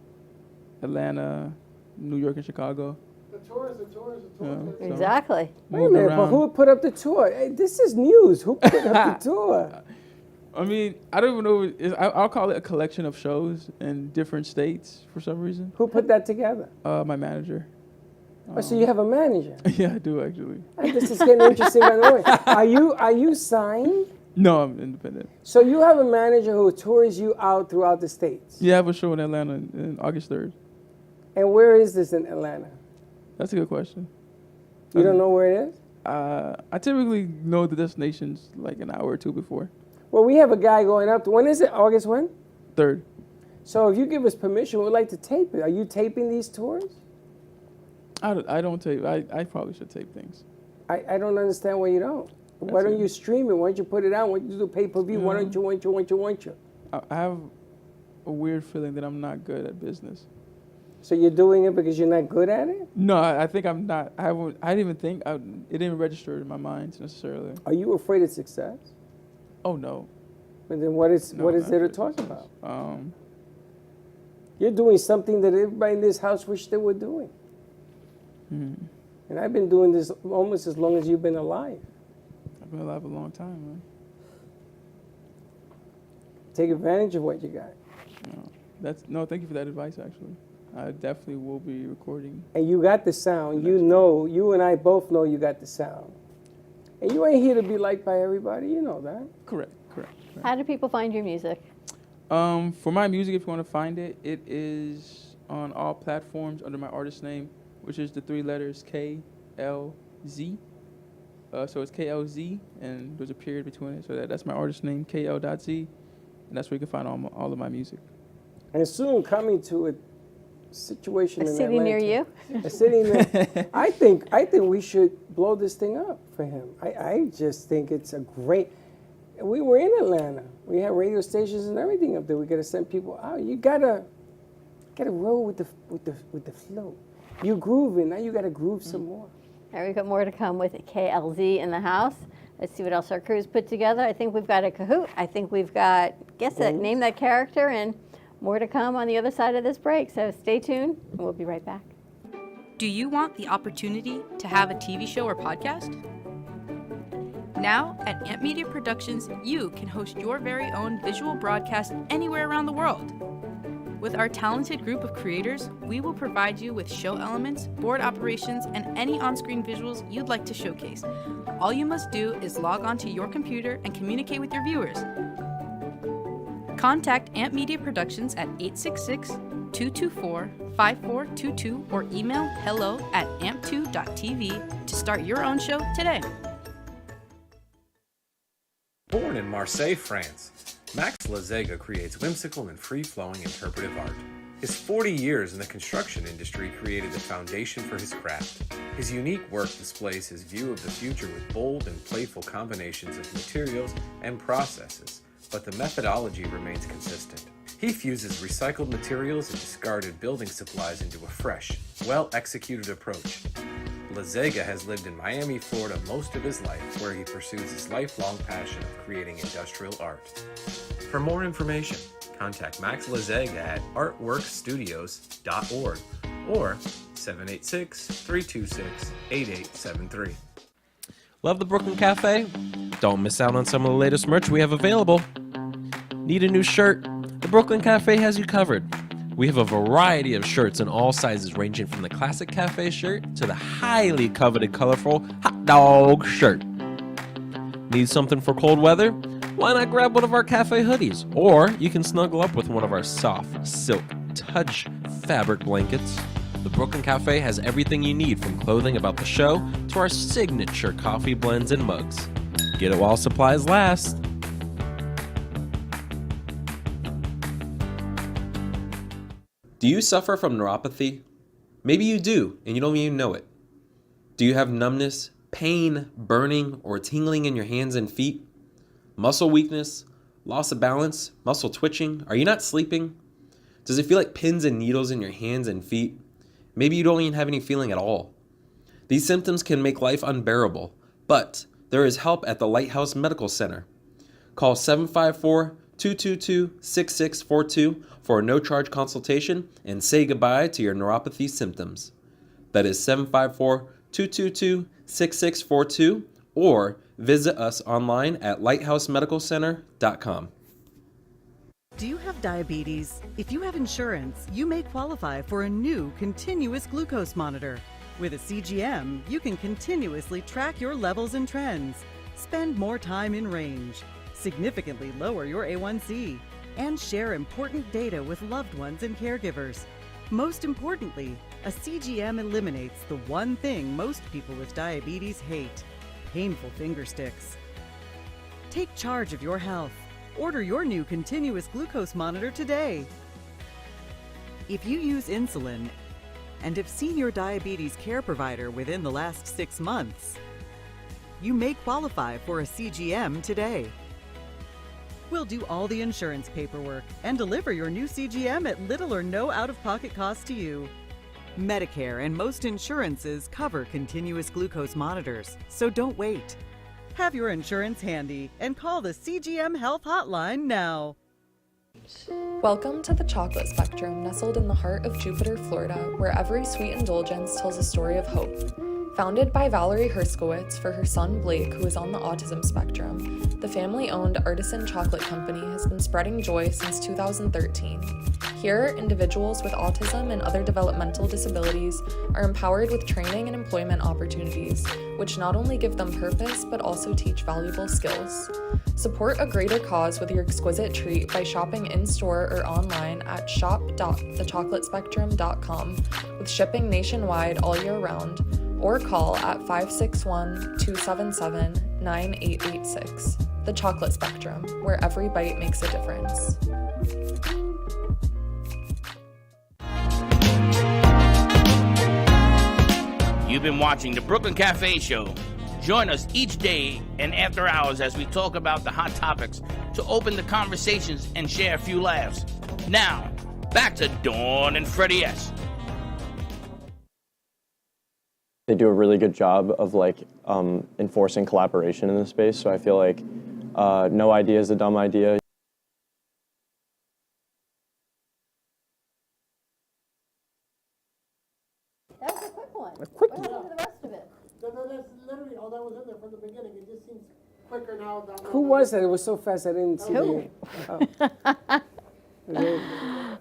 Atlanta, New York, and Chicago. The tour is a tour is a tour. So Exactly. Wait a minute, but who put up the tour? Hey, this is news. Who put up the tour? I mean, I don't even know. I'll call it a collection of shows in different states for some reason. Who put that together? My manager. So you have a manager? Yeah, I do actually. This is getting interesting by the way. Are you signed? No, I'm independent. So you have a manager who tours you out throughout the states? Yeah, I have a show in Atlanta in August 3rd. And where is this in Atlanta? That's a good question. You don't know where it is? I typically know the destinations like an hour or two before. Well, we have a guy going up. When is it? August when? 3rd. So if you give us permission, we'd like to tape it. Are you taping these tours? I don't tape. I probably should tape things. I don't understand why you don't. Why don't you stream it? Why don't you put it out? Why don't you do pay-per-view? Why don't you? I have a weird feeling that I'm not good at business. So you're doing it because you're not good at it? No, I think I'm not. I didn't even think. It didn't even register in my mind necessarily. Are you afraid of success? Oh, no. But then what is there to talk about? You're doing something that everybody in this house wish they were doing. And I've been doing this almost as long as you've been alive. I've been alive a long time, man. Take advantage of what you got. Thank you for that advice, actually. I definitely will be recording. And you got the sound. You and I both know you got the sound. And you ain't here to be liked by everybody. You know that. Correct. How do people find your music? For my music, if you want to find it, it is on all platforms under my artist name, which is the 3 letters KLZ. So it's KLZ, and there's a period between it. So that's my artist name, KL.Z, and that's where you can find all of my music. And soon coming to a situation in city Atlanta, near you. A city near. I think we should blow this thing up for him. I just think it's a great. We were in Atlanta. We had radio stations and everything up there. We gotta send people out. You gotta roll with the flow. You grooving, now you gotta groove some more. All right, we've got more to come with KLZ in the house. Let's see what else our crew's put together. I think we've got a Kahoot. I think we've got, name that character, and more to come on the other side of this break. So stay tuned, and we'll be right back. Do you want the opportunity to have a TV show or podcast? Now, at Amp Media Productions, you can host your very own visual broadcast anywhere around the world. With our talented group of creators, we will provide you with show elements, board operations, and any on-screen visuals you'd like to showcase. All you must do is log onto your computer and communicate with your viewers. Contact Amp Media Productions at 866-224-5422 or email hello@amp2.tv to start your own show today. Born in Marseille, France, Max Lazega creates whimsical and free-flowing interpretive art. His 40 years in the construction industry created the foundation for his craft. His unique work displays his view of the future with bold and playful combinations of materials and processes, but the methodology remains consistent. He fuses recycled materials and discarded building supplies into a fresh, well-executed approach. Lazega has lived in Miami, Florida most of his life, where he pursues his lifelong passion of creating industrial art. For more information, contact Max Lazega at artworkstudios.org or 786-326-8873. Love the Brooklyn Cafe? Don't miss out on some of the latest merch we have available. Need a new shirt? The Brooklyn Cafe has you covered. We have a variety of shirts in all sizes, ranging from the classic cafe shirt to the highly coveted colorful hot dog shirt. Need something for cold weather? Why not grab one of our cafe hoodies? Or you can snuggle up with one of our soft, silk, touch fabric blankets. The Brooklyn Cafe has everything you need, from clothing about the show to our signature coffee blends and mugs. Get it while supplies last. Do you suffer from neuropathy? Maybe you do, and you don't even know it. Do you have numbness, pain, burning, or tingling in your hands and feet? Muscle weakness, loss of balance, muscle twitching? Are you not sleeping? Does it feel like pins and needles in your hands and feet? Maybe you don't even have any feeling at all. These symptoms can make life unbearable, but there is help at the Lighthouse Medical Center. Call 754-222-6642 for a no-charge consultation and say goodbye to your neuropathy symptoms. That is 754-222-6642 or Visit us online at lighthousemedicalcenter.com. Do you have diabetes? If you have insurance, you may qualify for a new continuous glucose monitor. With a CGM, you can continuously track your levels and trends, spend more time in range, significantly lower your A1C, and share important data with loved ones and caregivers. Most importantly, a CGM eliminates the one thing most people with diabetes hate: painful finger sticks. Take charge of your health. Order your new continuous glucose monitor today. If you use insulin and have seen your diabetes care provider within the last 6 months, you may qualify for a CGM today. We'll do all the insurance paperwork and deliver your new CGM at little or no out-of-pocket cost to you. Medicare and most insurances cover continuous glucose monitors, so don't wait. Have your insurance handy and call the CGM Health Hotline now. Welcome to the Chocolate Spectrum, nestled in the heart of Jupiter, Florida, where every sweet indulgence tells a story of hope. Founded by Valerie Herskowitz for her son Blake, who is on the autism spectrum, the family-owned Artisan Chocolate Company has been spreading joy since 2013. Here, individuals with autism and other developmental disabilities are empowered with training and employment opportunities, which not only give them purpose, but also teach valuable skills. Support a greater cause with your exquisite treat by shopping in-store or online at shop.thechocolatespectrum.com, with shipping nationwide all year round, or call at 561-277-9886. The Chocolate Spectrum, where every bite makes a difference. You've been watching the Brooklyn Cafe Show. Join us each day and after hours as we talk about the hot topics to open the conversations and share a few laughs. Now, back to Dawn and Freddie S. They do a really good job of enforcing collaboration in the space. So I feel like no idea is a dumb idea. That was a quick one. A quick What happened to the rest of it? No, that's literally all that was in there from the beginning. It just seems quicker now. Who was that? It was so fast I didn't see Who? the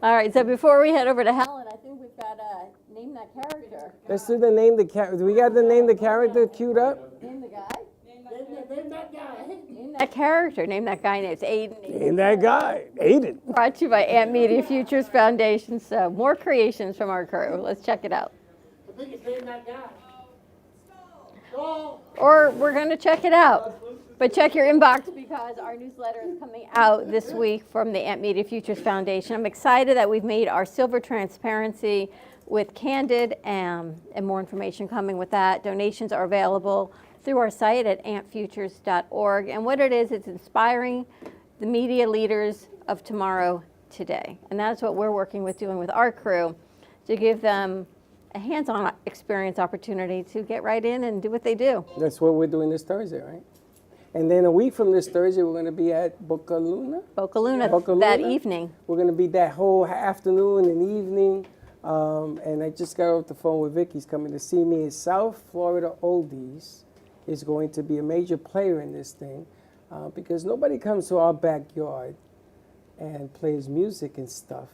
All right, so before we head over to Helen, I think we've got to name that character. Let's do the name the character. Do we got the name the character queued up? Name the guy? Name that guy. Name that character. Name that guy. It's Aiden. Name that guy. Aiden. Brought to you by Amp Media Futures Foundation. So more creations from our crew. Let's check it out. I think it's name that guy. Or we're going to check it out. But check your inbox because our newsletter is coming out this week from the Amp Media Futures Foundation. I'm excited that we've made our silver transparency with Candid and more information coming with that. Donations are available through our site at ampfutures.org. And what it is, it's inspiring the media leaders of tomorrow today. And that's what we're working with doing with our crew to give them a hands-on experience opportunity to get right in and do what they do. That's what we're doing this Thursday, right? And then a week from this Thursday, we're going to be at Boca Luna. Boca Luna Boca that Luna. evening. We're going to be that whole afternoon and evening. And I just got off the phone with Vic. He's coming to see me. South Florida Oldies is going to be a major player in this thing because nobody comes to our backyard and plays music and stuff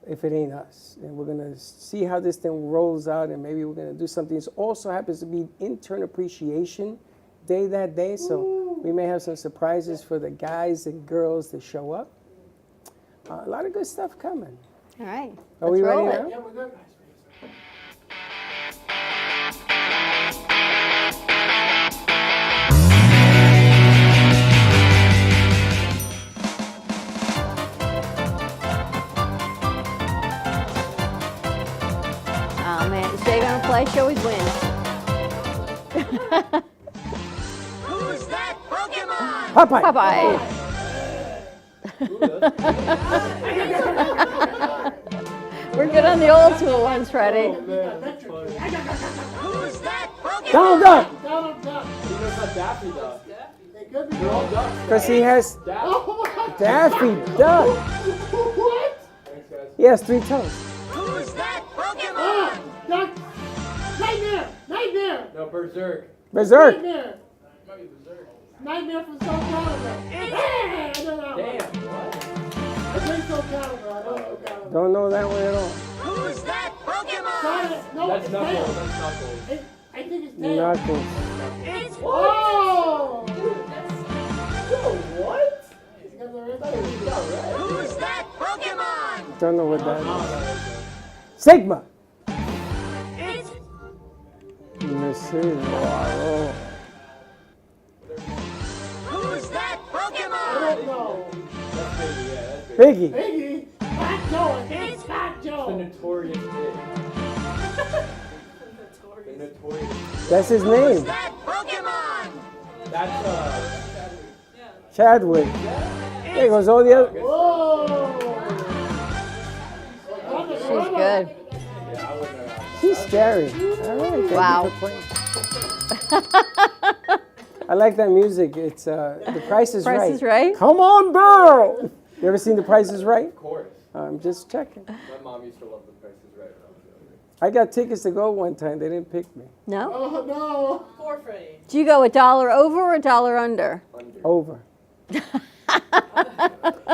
if it ain't us. And we're going to see how this thing rolls out, and maybe we're going to do something. It also happens to be Intern Appreciation Day that day, so we may have some surprises for the guys and girls that show up. A lot of good stuff coming. All right. Are we ready roll now? Yeah, we're good. Oh man, is Jay gonna play? She always wins. Who's that Pokemon? Popeye. Popeye. We're good on the old school ones, Freddie. Who's that Pokemon? Donald Duck. Donald Duck. Daffy Duck. It could be They're all ducks. Because he has Daffy Duck. What? Thanks, guys. He has 3 toes. Who's that Pokemon? Duck. Nightmare. Nightmare. No, Berserk. Berserk. Nightmare. Might be Berserk. Nightmare from Soul Calibur. I don't know. Damn, what? I think Soul Calibur. I don't know Calibur. Don't know that one at all. Who's that Pokemon? No, That's it's Knuckles. Tails. That's Knuckles. I think it's Tails. Knuckles. It's Oh! Yo, what? Who's that Pokemon? Don't know what that is. Sigma. It's Let's see. Wow. Who's that Pokemon? I don't know. That's Biggie, yeah, that's Biggie. Biggie. Fat Joe. I think it's Fat The Joe. notorious Big. The notorious. That's his name. That Pokemon. That's Chadwick. There goes all the other. She's good. She's scary. All right. Thank Wow. you for playing. I like that music. It's The Price is Right. Price is Right? Come on, girl. You ever seen The Price is Right? Of course. I'm just checking. My mom used to love The Price is Right when I was younger. I got tickets to go one time. They didn't pick me. No? Oh, no. Do you go $1 over or $1 under? Over.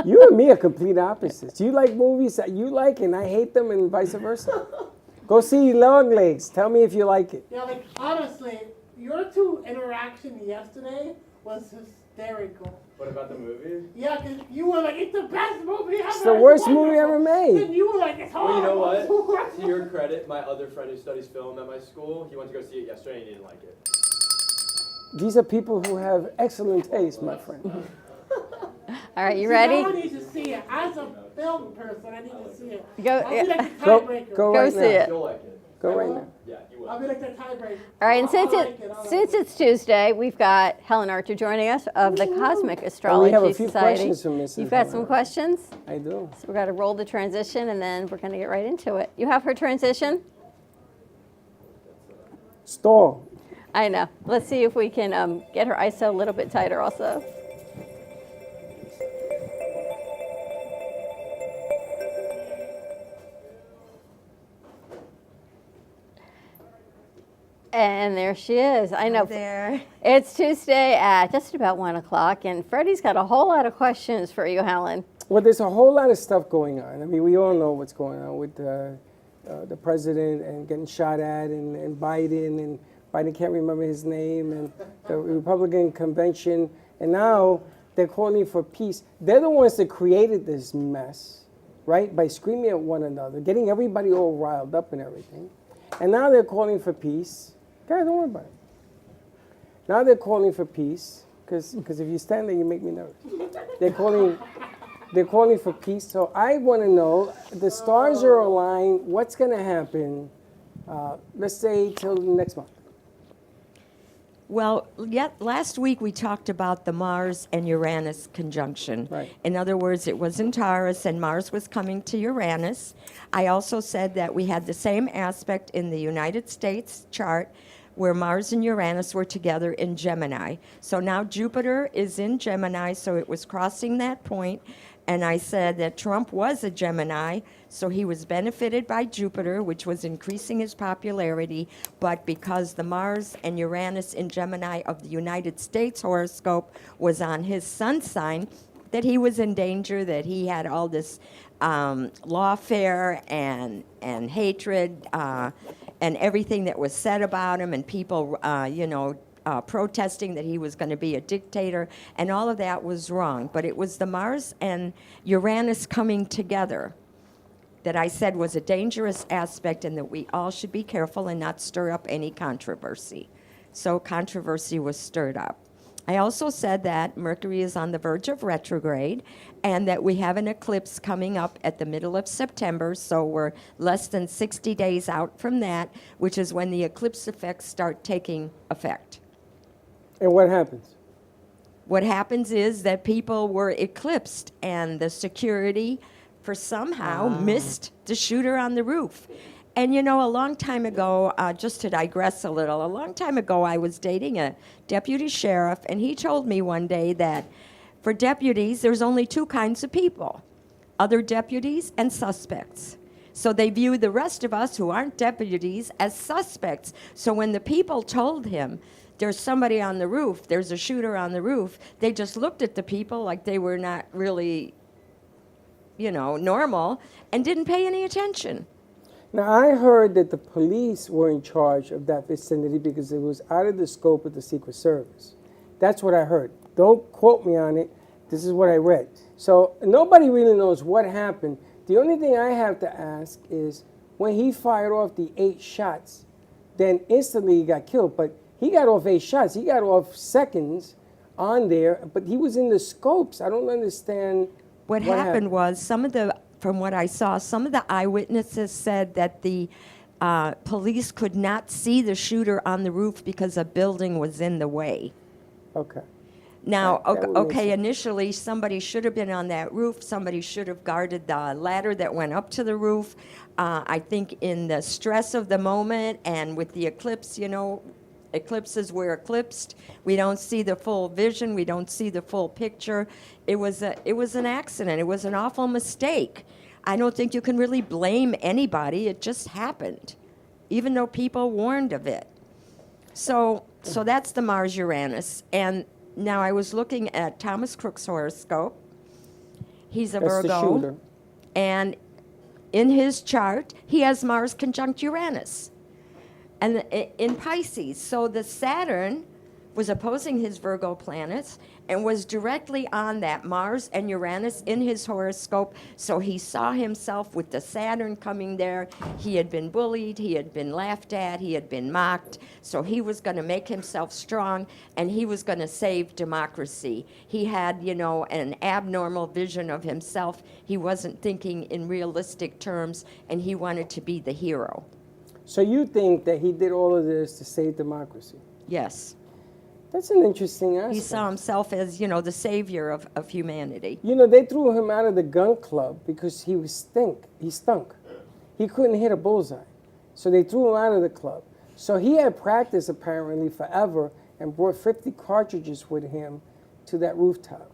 You and me are complete opposites. You like movies that you like and I hate them and vice versa. Go see Longlegs. Tell me if you like it. Yeah, like, honestly, your two interaction yesterday was hysterical. What about the movie? Yeah, because you were like, it's the best movie ever. It's the worst movie ever made. And you were like, it's Well, you know horrible. what? To your credit, my other friend who studies film at my school, he went to go see it yesterday and he didn't like it. These are people who have excellent taste, my friend. All right, you See, ready? I need to see it. As a film person, I need to see it. Go- I'll be like the Go- tiebreaker. go Go right see now. it. You'll like it. Go right now. Yeah, you will. I'll be like the tiebreaker. All right, and since I like it. it's Tuesday, we've got Helen Archer joining us of the Cosmic Astrology have a few Society. questions from Mrs. You've got some Helen. questions? I do. So we've got to roll the transition, and then we're going to get right into it. You have her transition? Stall. I know. Let's see if we can get her ISO a little bit tighter also. And there she is. I know. There. It's Tuesday at just about 1 o'clock, and Freddie's got a whole lot of questions for you, Helen. Well, there's a whole lot of stuff going on. I mean, we all know what's going on with the president and getting shot at, and Biden can't remember his name, and the Republican convention, and now they're calling for peace. They're the ones that created this mess, right? By screaming at one another, getting everybody all riled up and everything. And now they're calling for peace. Guys, don't worry about it. Now they're calling for peace, because if you stand there, you make me nervous. They're calling for peace. So I want to know, the stars are aligned. What's going to happen? Let's say till next month. Well, last week we talked about the Mars and Uranus conjunction. Right. In other words, it was in Taurus and Mars was coming to Uranus. I also said that we had the same aspect in the United States chart where Mars and Uranus were together in Gemini. So now Jupiter is in Gemini, so it was crossing that point. And I said that Trump was a Gemini, so he was benefited by Jupiter, which was increasing his popularity. But because the Mars and Uranus in Gemini of the United States horoscope was on his sun sign, that he was in danger, that he had all this lawfare and hatred and everything that was said about him, and people, protesting that he was going to be a dictator, and all of that was wrong. But it was the Mars and Uranus coming together that I said was a dangerous aspect, and that we all should be careful and not stir up any controversy. So controversy was stirred up. I also said that Mercury is on the verge of retrograde, and that we have an eclipse coming up at the middle of September, so we're less than 60 days out from that, which is when the eclipse effects start taking effect. And what happens? What happens is that people were eclipsed, and the security for somehow missed the shooter on the roof. And a long time ago, just to digress a long time ago, I was dating a deputy sheriff, and he told me one day that for deputies, there's only two kinds of people, other deputies and suspects. So they view the rest of us who aren't deputies as suspects. So when the people told him there's somebody on the roof, there's a shooter on the roof, they just looked at the people like they were not really, normal and didn't pay any attention. Now, I heard that the police were in charge of that vicinity because it was out of the scope of the Secret Service. That's what I heard. Don't quote me on it. This is what I read. So nobody really knows what happened. The only thing I have to ask is when he fired off the 8 shots, then instantly he got killed. But he got off 8 shots. He got off seconds on there, but he was in the scopes. I don't understand What happened was from what I saw, some of the eyewitnesses said that the police could not see the shooter on the roof because a building was in the way. Okay. Now, That would make okay, sense. initially somebody should have been on that roof. Somebody should have guarded the ladder that went up to the roof. I think in the stress of the moment and with the eclipse, eclipses were eclipsed. We don't see the full vision. We don't see the full picture. It was an accident. It was an awful mistake. I don't think you can really blame anybody. It just happened, even though people warned of it. So that's the Mars-Uranus. And now I was looking at Thomas Crook's horoscope. He's a That's the Virgo. shooter. And in his chart, he has Mars conjunct Uranus. And in Pisces. So the Saturn was opposing his Virgo planets and was directly on that Mars and Uranus in his horoscope. So he saw himself with the Saturn coming there. He had been bullied, he had been laughed at, he had been mocked. So he was going to make himself strong and he was going to save democracy. He had, an abnormal vision of himself. He wasn't thinking in realistic terms and he wanted to be the hero. So you think that he did all of this to save democracy? Yes. That's an interesting aspect. He saw himself as, the savior of humanity. They threw him out of the gun club because he stunk. He couldn't hit a bullseye. So they threw him out of the club. So he had practiced apparently forever and brought 50 cartridges with him to that rooftop.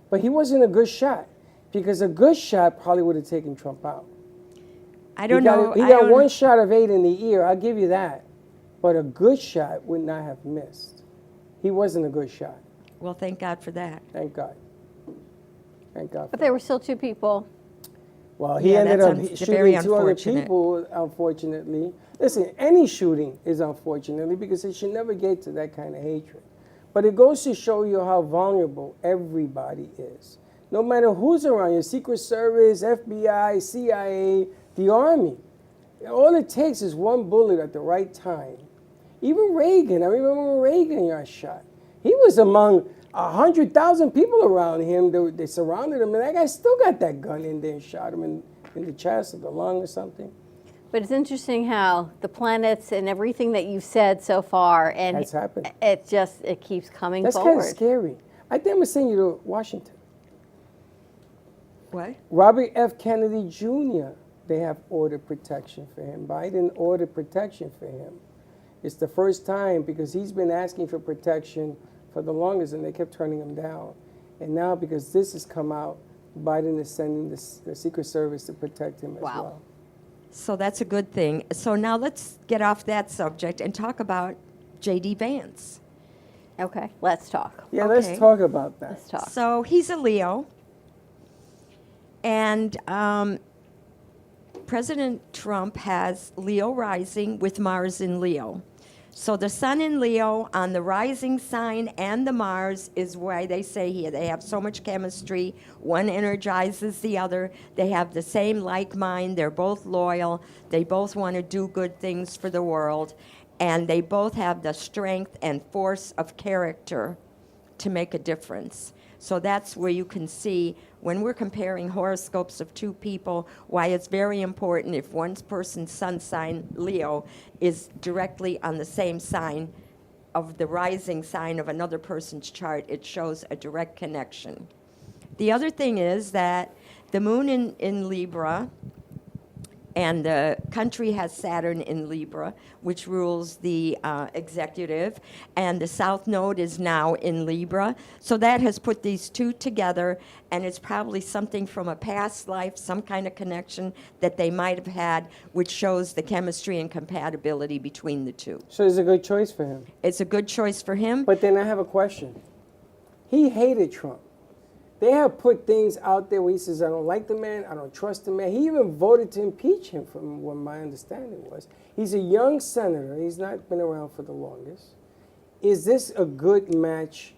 But he wasn't a good shot because a good shot probably would have taken Trump out. I don't know. He got one shot of 8 in the ear, I'll give you that. But a good shot would not have missed. He wasn't a good shot. Well, thank God for that. Thank God. Thank God. But there were still 2 people. Well, he ended up very shooting 2 other unfortunate. people, unfortunately. Listen, any shooting is unfortunately because it should never get to that kind of hatred. But it goes to show you how vulnerable everybody is. No matter who's around you, Secret Service, FBI, CIA, the Army. All it takes is one bullet at the right time. Even Reagan, I remember when Reagan got shot. He was among 100,000 people around him. They surrounded him, and that guy still got that gun in there and shot him in the chest or the lung or something. But it's interesting how the planets and everything that you've said so far, and That's happened. it keeps coming That's forward. kind of scary. I think I'm going to send you to Washington. What? Robert F. Kennedy Jr., they have ordered protection for him. Biden ordered protection for him. It's the first time because he's been asking for protection for the longest and they kept turning him down. And now because this has come out, Biden is sending the Secret Service to protect him as well. So that's a good thing. So now let's get off that subject and talk about J.D. Vance. Okay, let's talk. Yeah, let's talk about that. Let's talk. So he's a Leo. And President Trump has Leo rising with Mars in Leo. So the sun in Leo on the rising sign and the Mars is why they say here they have so much chemistry. One energizes the other. They have the same like mind. They're both loyal. They both want to do good things for the world. And they both have the strength and force of character to make a difference. So that's where you can see when we're comparing horoscopes of 2 people, why it's very important if one person's sun sign, Leo, is directly on the same sign of the rising sign of another person's chart. It shows a direct connection. The other thing is that the moon in Libra And the country has Saturn in Libra, which rules the executive, and the South Node is now in Libra. So that has put these two together, and it's probably something from a past life, some kind of connection that they might have had, which shows the chemistry and compatibility between the two. So it's a good choice for him. It's a good choice for him. But then I have a question. He hated Trump. They have put things out there where he says, I don't like the man, I don't trust the man. He even voted to impeach him, from what my understanding was. He's a young senator. He's not been around for the longest. Is this a good match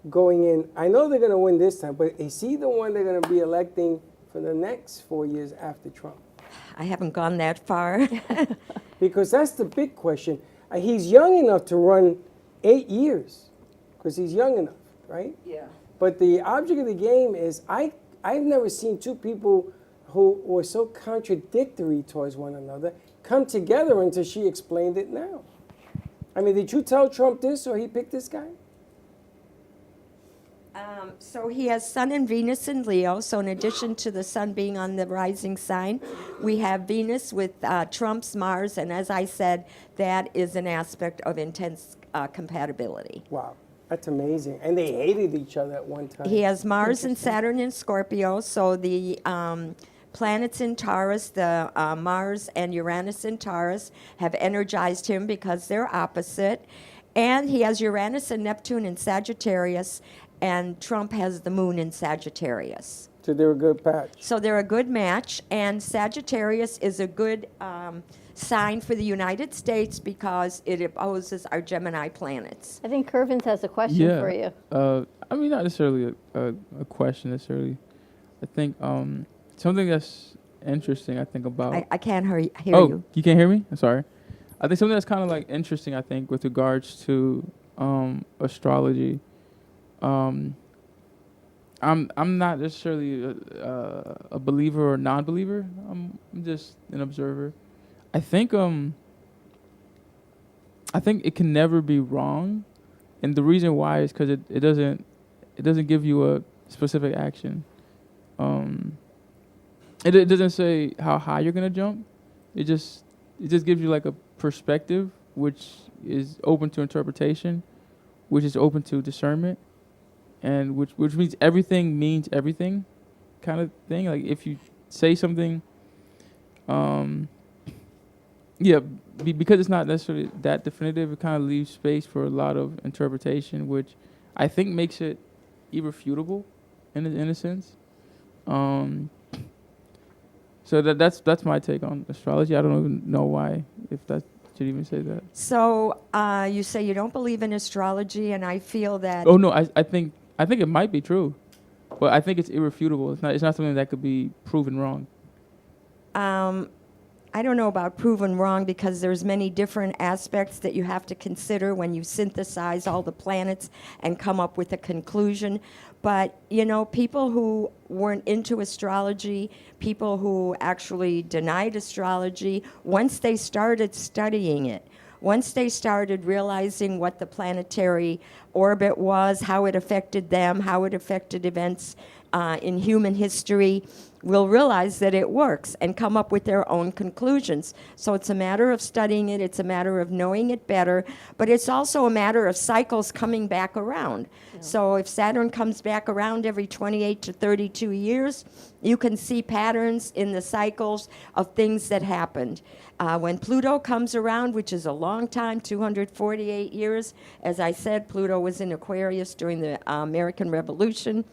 going in? I know they're going to win this time, but is he the one they're going to be electing for the next 4 years after Trump? I haven't gone that far. Because that's the big question. He's young enough to run 8 years, because he's young enough, right? Yeah. But the object of the game is, I've never seen two people who were so contradictory towards one another come together until she explained it now. I mean, did you tell Trump this or he picked this guy? So he has Sun and Venus in Leo. So in addition to the Sun being on the rising sign, we have Venus with Trump's Mars. And as I said, that is an aspect of intense compatibility. Wow. That's amazing. And they hated each other at one time. He has Mars and Saturn in Scorpio, so the planets in Taurus, the Mars and Uranus in Taurus, have energized him because they're opposite. And he has Uranus and Neptune in Sagittarius, and Trump has the Moon in Sagittarius. So they're a good patch. So they're a good match, and Sagittarius is a good sign for the United States because it opposes our Gemini planets. I think Curvins has a question for you. I mean, not necessarily a question necessarily. I think something that's interesting, I think, about... I can't hear you. Oh, you can't hear me? I'm sorry. I think something that's kind of like interesting, I think, with regards to astrology. I'm not necessarily a believer or non-believer. I'm just an observer. I think it can never be wrong, and the reason why is because it doesn't give you a specific action. It doesn't say how high you're gonna jump. It just gives you like a perspective, which is open to interpretation, which is open to discernment, and which means everything kind of thing. Like if you say something, because it's not necessarily that definitive, it kind of leaves space for a lot of interpretation, which I think makes it irrefutable in a sense. So that's my take on astrology. I don't even know why, if that should even say that. So you say you don't believe in astrology, and I feel that... Oh, no, I think it might be true, but I think it's irrefutable. It's not something that could be proven wrong. I don't know about proven wrong because there's many different aspects that you have to consider when you synthesize all the planets and come up with a conclusion. But, people who weren't into astrology, people who actually denied astrology, once they started studying it, once they started realizing what the planetary orbit was, how it affected them, how it affected events in human history, will realize that it works and come up with their own conclusions. So it's a matter of studying it, it's a matter of knowing it better, but it's also a matter of cycles coming back around. Yeah. So if Saturn comes back around every 28 to 32 years, you can see patterns in the cycles of things that happened. When Pluto comes around, which is a long time, 248 years, as I said, Pluto was in Aquarius during the American Revolution,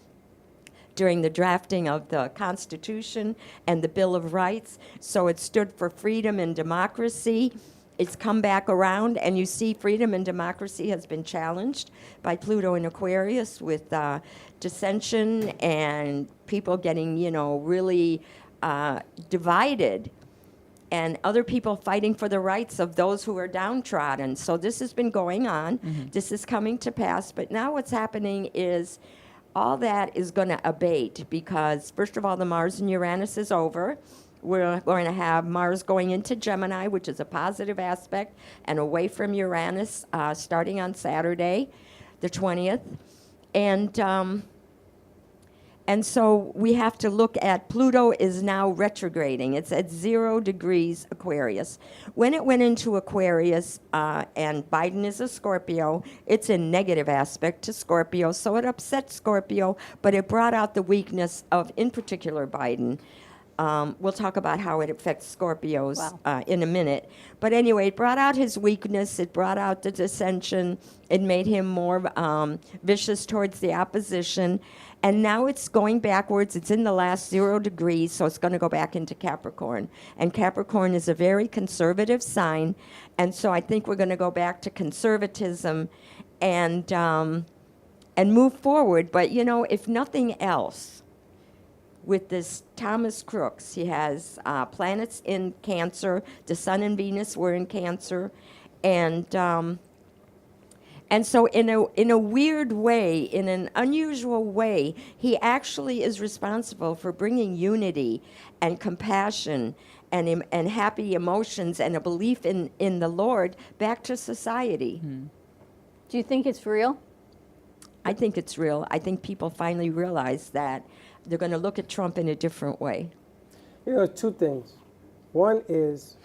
during the drafting of the Constitution and the Bill of Rights. So it stood for freedom and democracy. It's come back around, and you see freedom and democracy has been challenged by Pluto in Aquarius with dissension and people getting, really divided, and other people fighting for the rights of those who are downtrodden. So this has been going on. Mm-hmm. This is coming to pass. But now what's happening is all that is going to abate because, first of all, the Mars and Uranus is over. We're going to have Mars going into Gemini, which is a positive aspect, and away from Uranus starting on Saturday, the 20th. And And so we have to look at Pluto is now retrograding. It's at 0 degrees Aquarius. When it went into Aquarius, and Biden is a Scorpio, it's a negative aspect to Scorpio, so it upset Scorpio, but it brought out the weakness of, in particular, Biden. We'll talk about how it affects Scorpios in a minute. But anyway, it brought out his weakness. It brought out the dissension. It made him more vicious towards the opposition. And now it's going backwards. It's in the last 0 degrees, so it's going to go back into Capricorn. And Capricorn is a very conservative sign. And so I think we're going to go back to conservatism and move forward. But, you know, if nothing else, with this Thomas Crooks, he has planets in Cancer. The Sun and Venus were in Cancer. And so in a weird way, in an unusual way, he actually is responsible for bringing unity and compassion and happy emotions and a belief in the Lord back to society. Do you think it's real? I think it's real. I think people finally realize that they're going to look at Trump in a different way. You know, two things. One is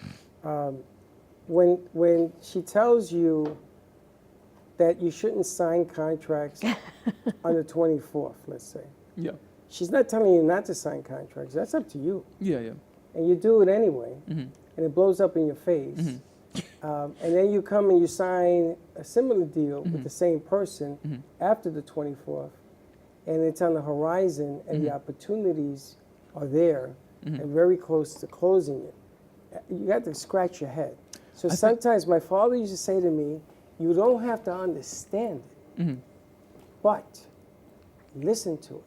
when she tells you that you shouldn't sign contracts on the 24th, let's say. Yeah. She's not telling you not to sign contracts. That's up to you. Yeah, yeah. And you do it anyway, and it blows up in your face. And then you come and you sign a similar deal with the same person after the 24th, and it's on the horizon, and the opportunities are there and very close to closing it. You got to scratch your head. So sometimes my father used to say to me, you don't have to understand it, but listen to it.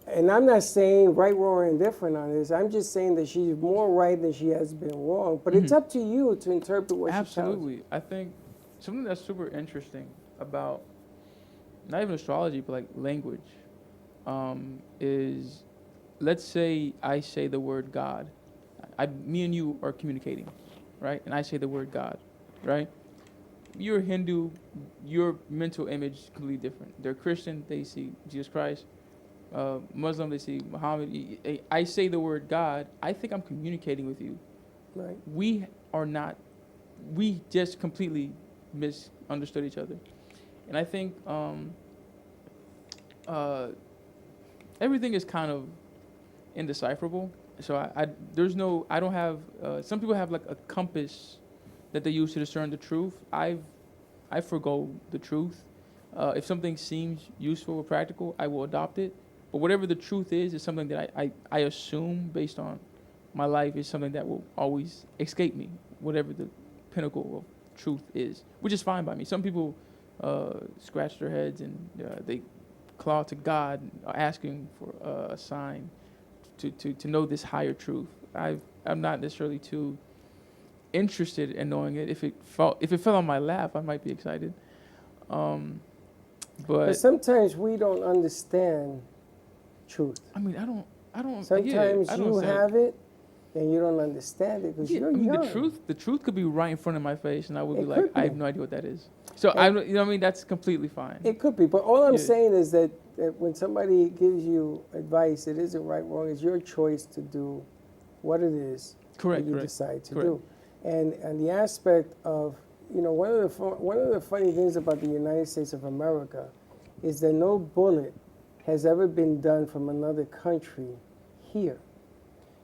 And I'm not saying right, wrong, or indifferent on this. I'm just saying that she's more right than she has been wrong. But it's up to you to interpret what she tells you. Absolutely. I think something that's super interesting about not even astrology, but like language, is, let's say I say the word God. Me and you are communicating, right? And I say the word God, right? You're Hindu, your mental image is completely different. They're Christian, they see Jesus Christ. Muslim, they see Muhammad. I say the word God, I think I'm communicating with you. Right. We are not, we just completely misunderstood each other. And I think everything is kind of indecipherable. So I don't have, some people have like a compass that they use to discern the truth. I forgo the truth. If something seems useful or practical, I will adopt it. But whatever the truth is something that I assume based on my life is something that will always escape me, whatever the pinnacle of truth is, which is fine by me. Some people scratch their heads and they claw to God asking for a sign to know this higher truth. I'm not necessarily too interested in knowing it. If it fell on my lap, I might be excited. But sometimes we don't understand truth. I mean, I don't. Sometimes you have it, and you don't understand it because you're young. The truth could be right in front of my face, and I would be like, I have no idea what that is. So you know what I mean? That's completely fine. It could be, but all I'm saying is that when somebody gives you advice, it isn't right, wrong. It's your choice to do what it is that you decide to do. And the aspect of, you know, one of the funny things about the United States of America is that no bullet has ever been done from another country here.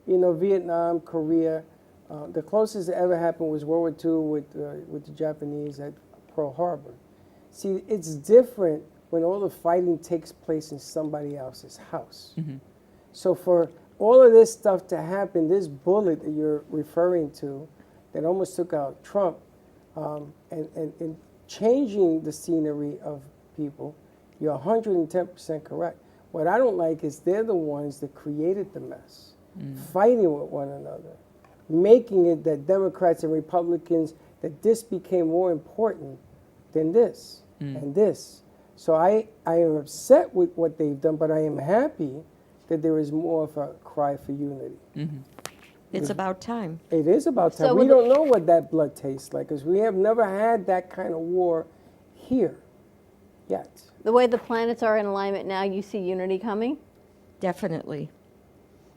You know, Vietnam, Korea, the closest that ever happened was World War II with the Japanese at Pearl Harbor. See, it's different when all the fighting takes place in somebody else's house. So for all of this stuff to happen, this bullet that you're referring to that almost took out Trump, and changing the scenery of people, you're 110% correct. What I don't like is they're the ones that created the mess, fighting with one another, making it that Democrats and Republicans, that this became more important than this and this. So I am upset with what they've done, but I am happy that there is more of a cry for unity. It's about time. It is about time. So we don't know what that blood tastes like because we have never had that kind of war here yet. The way the planets are in alignment now, you see unity coming? Definitely.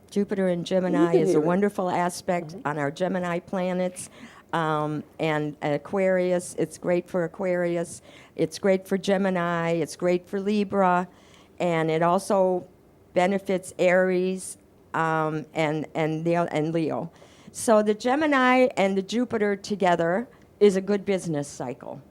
Jupiter in Gemini is a wonderful aspect on our Gemini planets. And Aquarius, it's great for Aquarius. It's great for Gemini. It's great for Libra. And it also benefits Aries and Leo. So the Gemini and the Jupiter together is a good business cycle.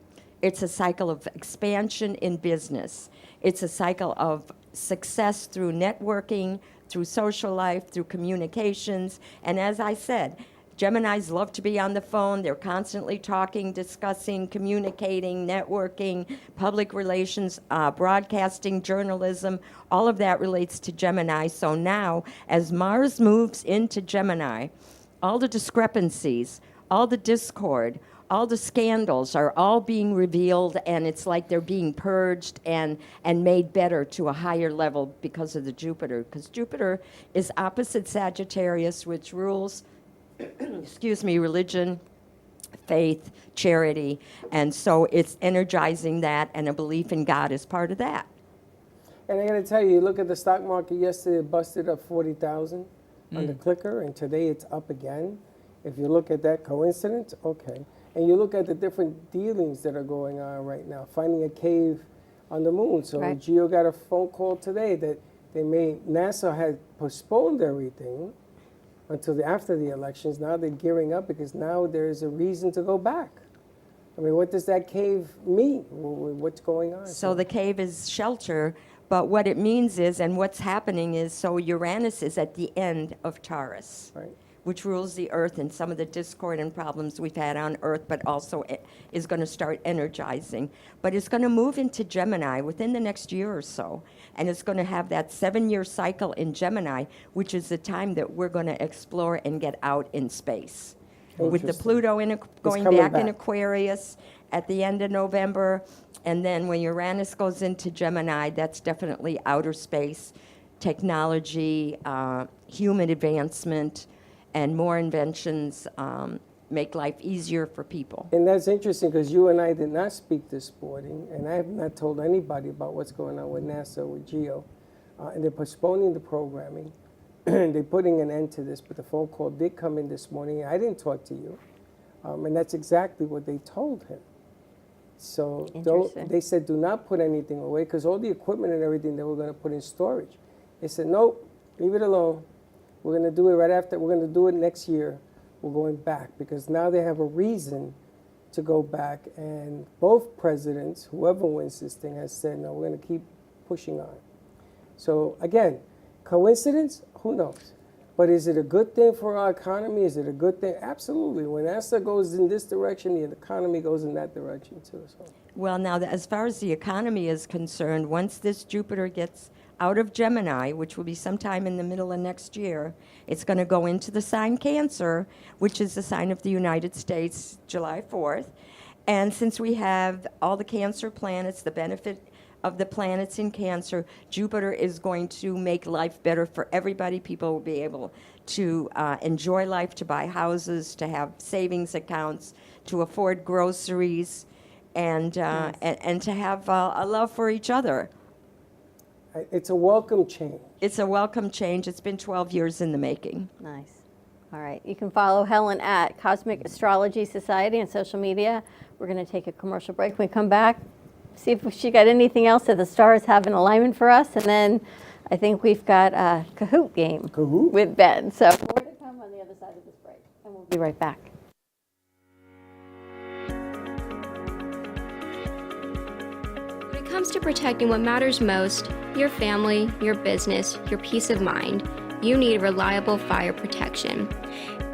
It's a cycle of expansion in business. It's a cycle of success through networking, through social life, through communications. And as I said, Geminis love to be on the phone. They're constantly talking, discussing, communicating, networking, public relations, broadcasting, journalism. All of that relates to Gemini. So now, as Mars moves into Gemini, all the discrepancies, all the discord, all the scandals are all being revealed, and it's like they're being purged and made better to a higher level because of the Jupiter. Because Jupiter is opposite Sagittarius, which rules religion, faith, charity, and so it's energizing that, and a belief in God is part of that. And I got to tell you, look at the stock market yesterday, it busted up 40,000 on the clicker, and today it's up again. If you look at that, coincidence? Okay. And you look at the different dealings that are going on right now, finding a cave on the moon. So Right. Geo got a phone call today that NASA had postponed everything until after the elections. Now they're gearing up because now there's a reason to go back. I mean, what does that cave mean? What's going on? So the cave is shelter, but what it means is, and what's happening is, so Uranus is at the end of Taurus, right, which rules the Earth and some of the discord and problems we've had on Earth, but also it is going to start energizing. But it's going to move into Gemini within the next year or so, and it's going to have that 7-year cycle in Gemini, which is the time that we're going to explore and get out in space. With the Pluto going back in Aquarius at the end of November, and then when Uranus goes into Gemini, that's definitely outer space, technology, human advancement, and more inventions make life easier for people. And that's interesting because you and I did not speak to sporting, and I have not told anybody about what's going on with NASA, with Geo. And they're postponing the programming. They're putting an end to this, but the phone call did come in this morning. I didn't talk to you. And that's exactly what they told him. So they said, do not put anything away, because all the equipment and everything they were going to put in storage. They said, nope, leave it alone. We're going to do it right after. We're going to do it next year. We're going back, because now they have a reason to go back. And both presidents, whoever wins this thing, has said, no, we're going to keep pushing on. So again, coincidence? Who knows? But is it a good thing for our economy? Is it a good thing? Absolutely. When NASA goes in this direction, the economy goes in that direction too. So. Well, now, as far as the economy is concerned, once this Jupiter gets out of Gemini, which will be sometime in the middle of next year, it's going to go into the sign Cancer, which is the sign of the United States, July 4th. And since we have all the Cancer planets, the benefit of the planets in Cancer, Jupiter is going to make life better for everybody. People will be able to enjoy life, to buy houses, to have savings accounts, to afford groceries, and to have a love for each other. It's a welcome change. It's a welcome change. It's been 12 years in the making. Nice. All right. You can follow Helen at Cosmic Astrology Society on social media. We're going to take a commercial break. When we come back, see if she got anything else that the stars have in alignment for us. And then I think we've got a Kahoot game with Ben. So more to come on the other side of this break. And we'll be right back. When it comes to protecting what matters most, your family, your business, your peace of mind, you need reliable fire protection.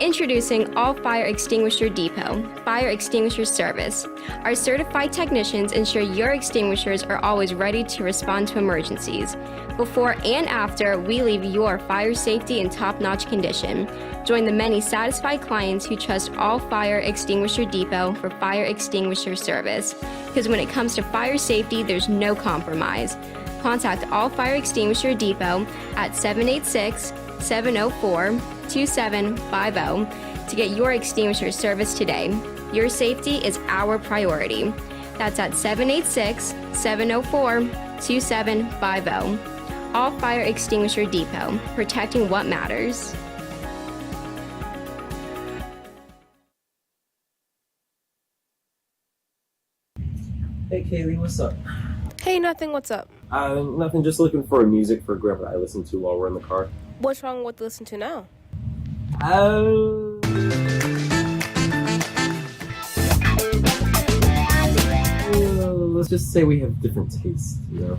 Introducing All Fire Extinguisher Depot, Fire Extinguisher Service. Our certified technicians ensure your extinguishers are always ready to respond to emergencies. Before and after, we leave your fire safety in top-notch condition. Join the many satisfied clients who trust All Fire Extinguisher Depot for fire extinguisher service. Because when it comes to fire safety, there's no compromise. Contact All Fire Extinguisher Depot at 786-704-2750 to get your extinguisher service today. Your safety is our priority. That's at 786-704-2750. All Fire Extinguisher Depot, protecting what matters. Hey Kaylee, what's up? Hey, nothing, what's up? Nothing, just looking for music for Grandpa that I listen to while we're in the car. What's wrong with listen to now? Let's just say we have different tastes, you know?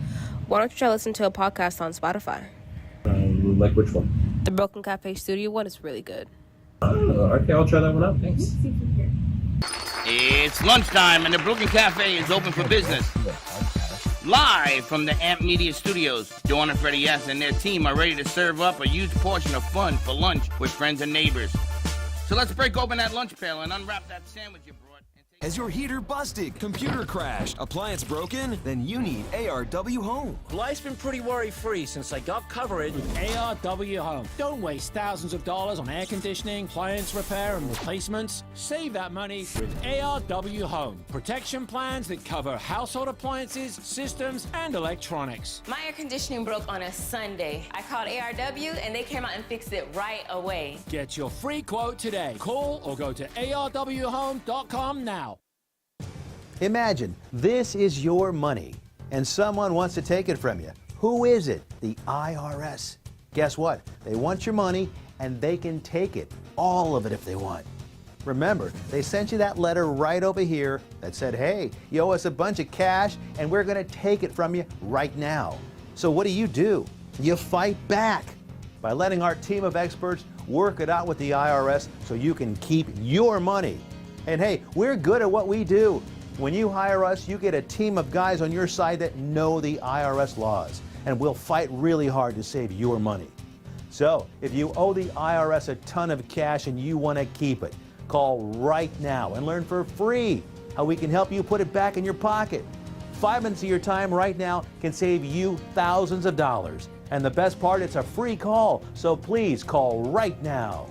Why don't you try listen to a podcast on Spotify? Like which one? The Broken Cafe Studio one is really good. Okay, I'll try that one out, thanks. It's lunchtime and the Brooklyn Cafe is open for business. Live from the Amp Media Studios, Dawn and Freddie S. and their team are ready to serve up a huge portion of fun for lunch with friends and neighbors. So let's break open that lunch pail and unwrap that sandwich you brought. Has your heater busted, computer crashed, appliance broken? Then you need ARW Home. Life's been pretty worry-free since I got coverage with ARW Home. Don't waste thousands of dollars on air conditioning, appliance repair, and replacements. Save that money with ARW Home. Protection plans that cover household appliances, systems, and electronics. My air conditioning broke on a Sunday. I called ARW, and they came out and fixed it right away. Get your free quote today. Call or go to arwhome.com now. Imagine this is your money and someone wants to take it from you. Who is it? The IRS. Guess what? They want your money and they can take it, all of it if they want. Remember, they sent you that letter right over here that said, hey, you owe us a bunch of cash and we're going to take it from you right now. So what do? You fight back by letting our team of experts work it out with the IRS so you can keep your money. And hey, we're good at what we do. When you hire us, you get a team of guys on your side that know the IRS laws, and we'll fight really hard to save your money. So, if you owe the IRS a ton of cash and you want to keep it, call right now and learn for free how we can help you put it back in your pocket. 5 minutes of your time right now can save you thousands of dollars. And the best part, it's a free call, so please call right now.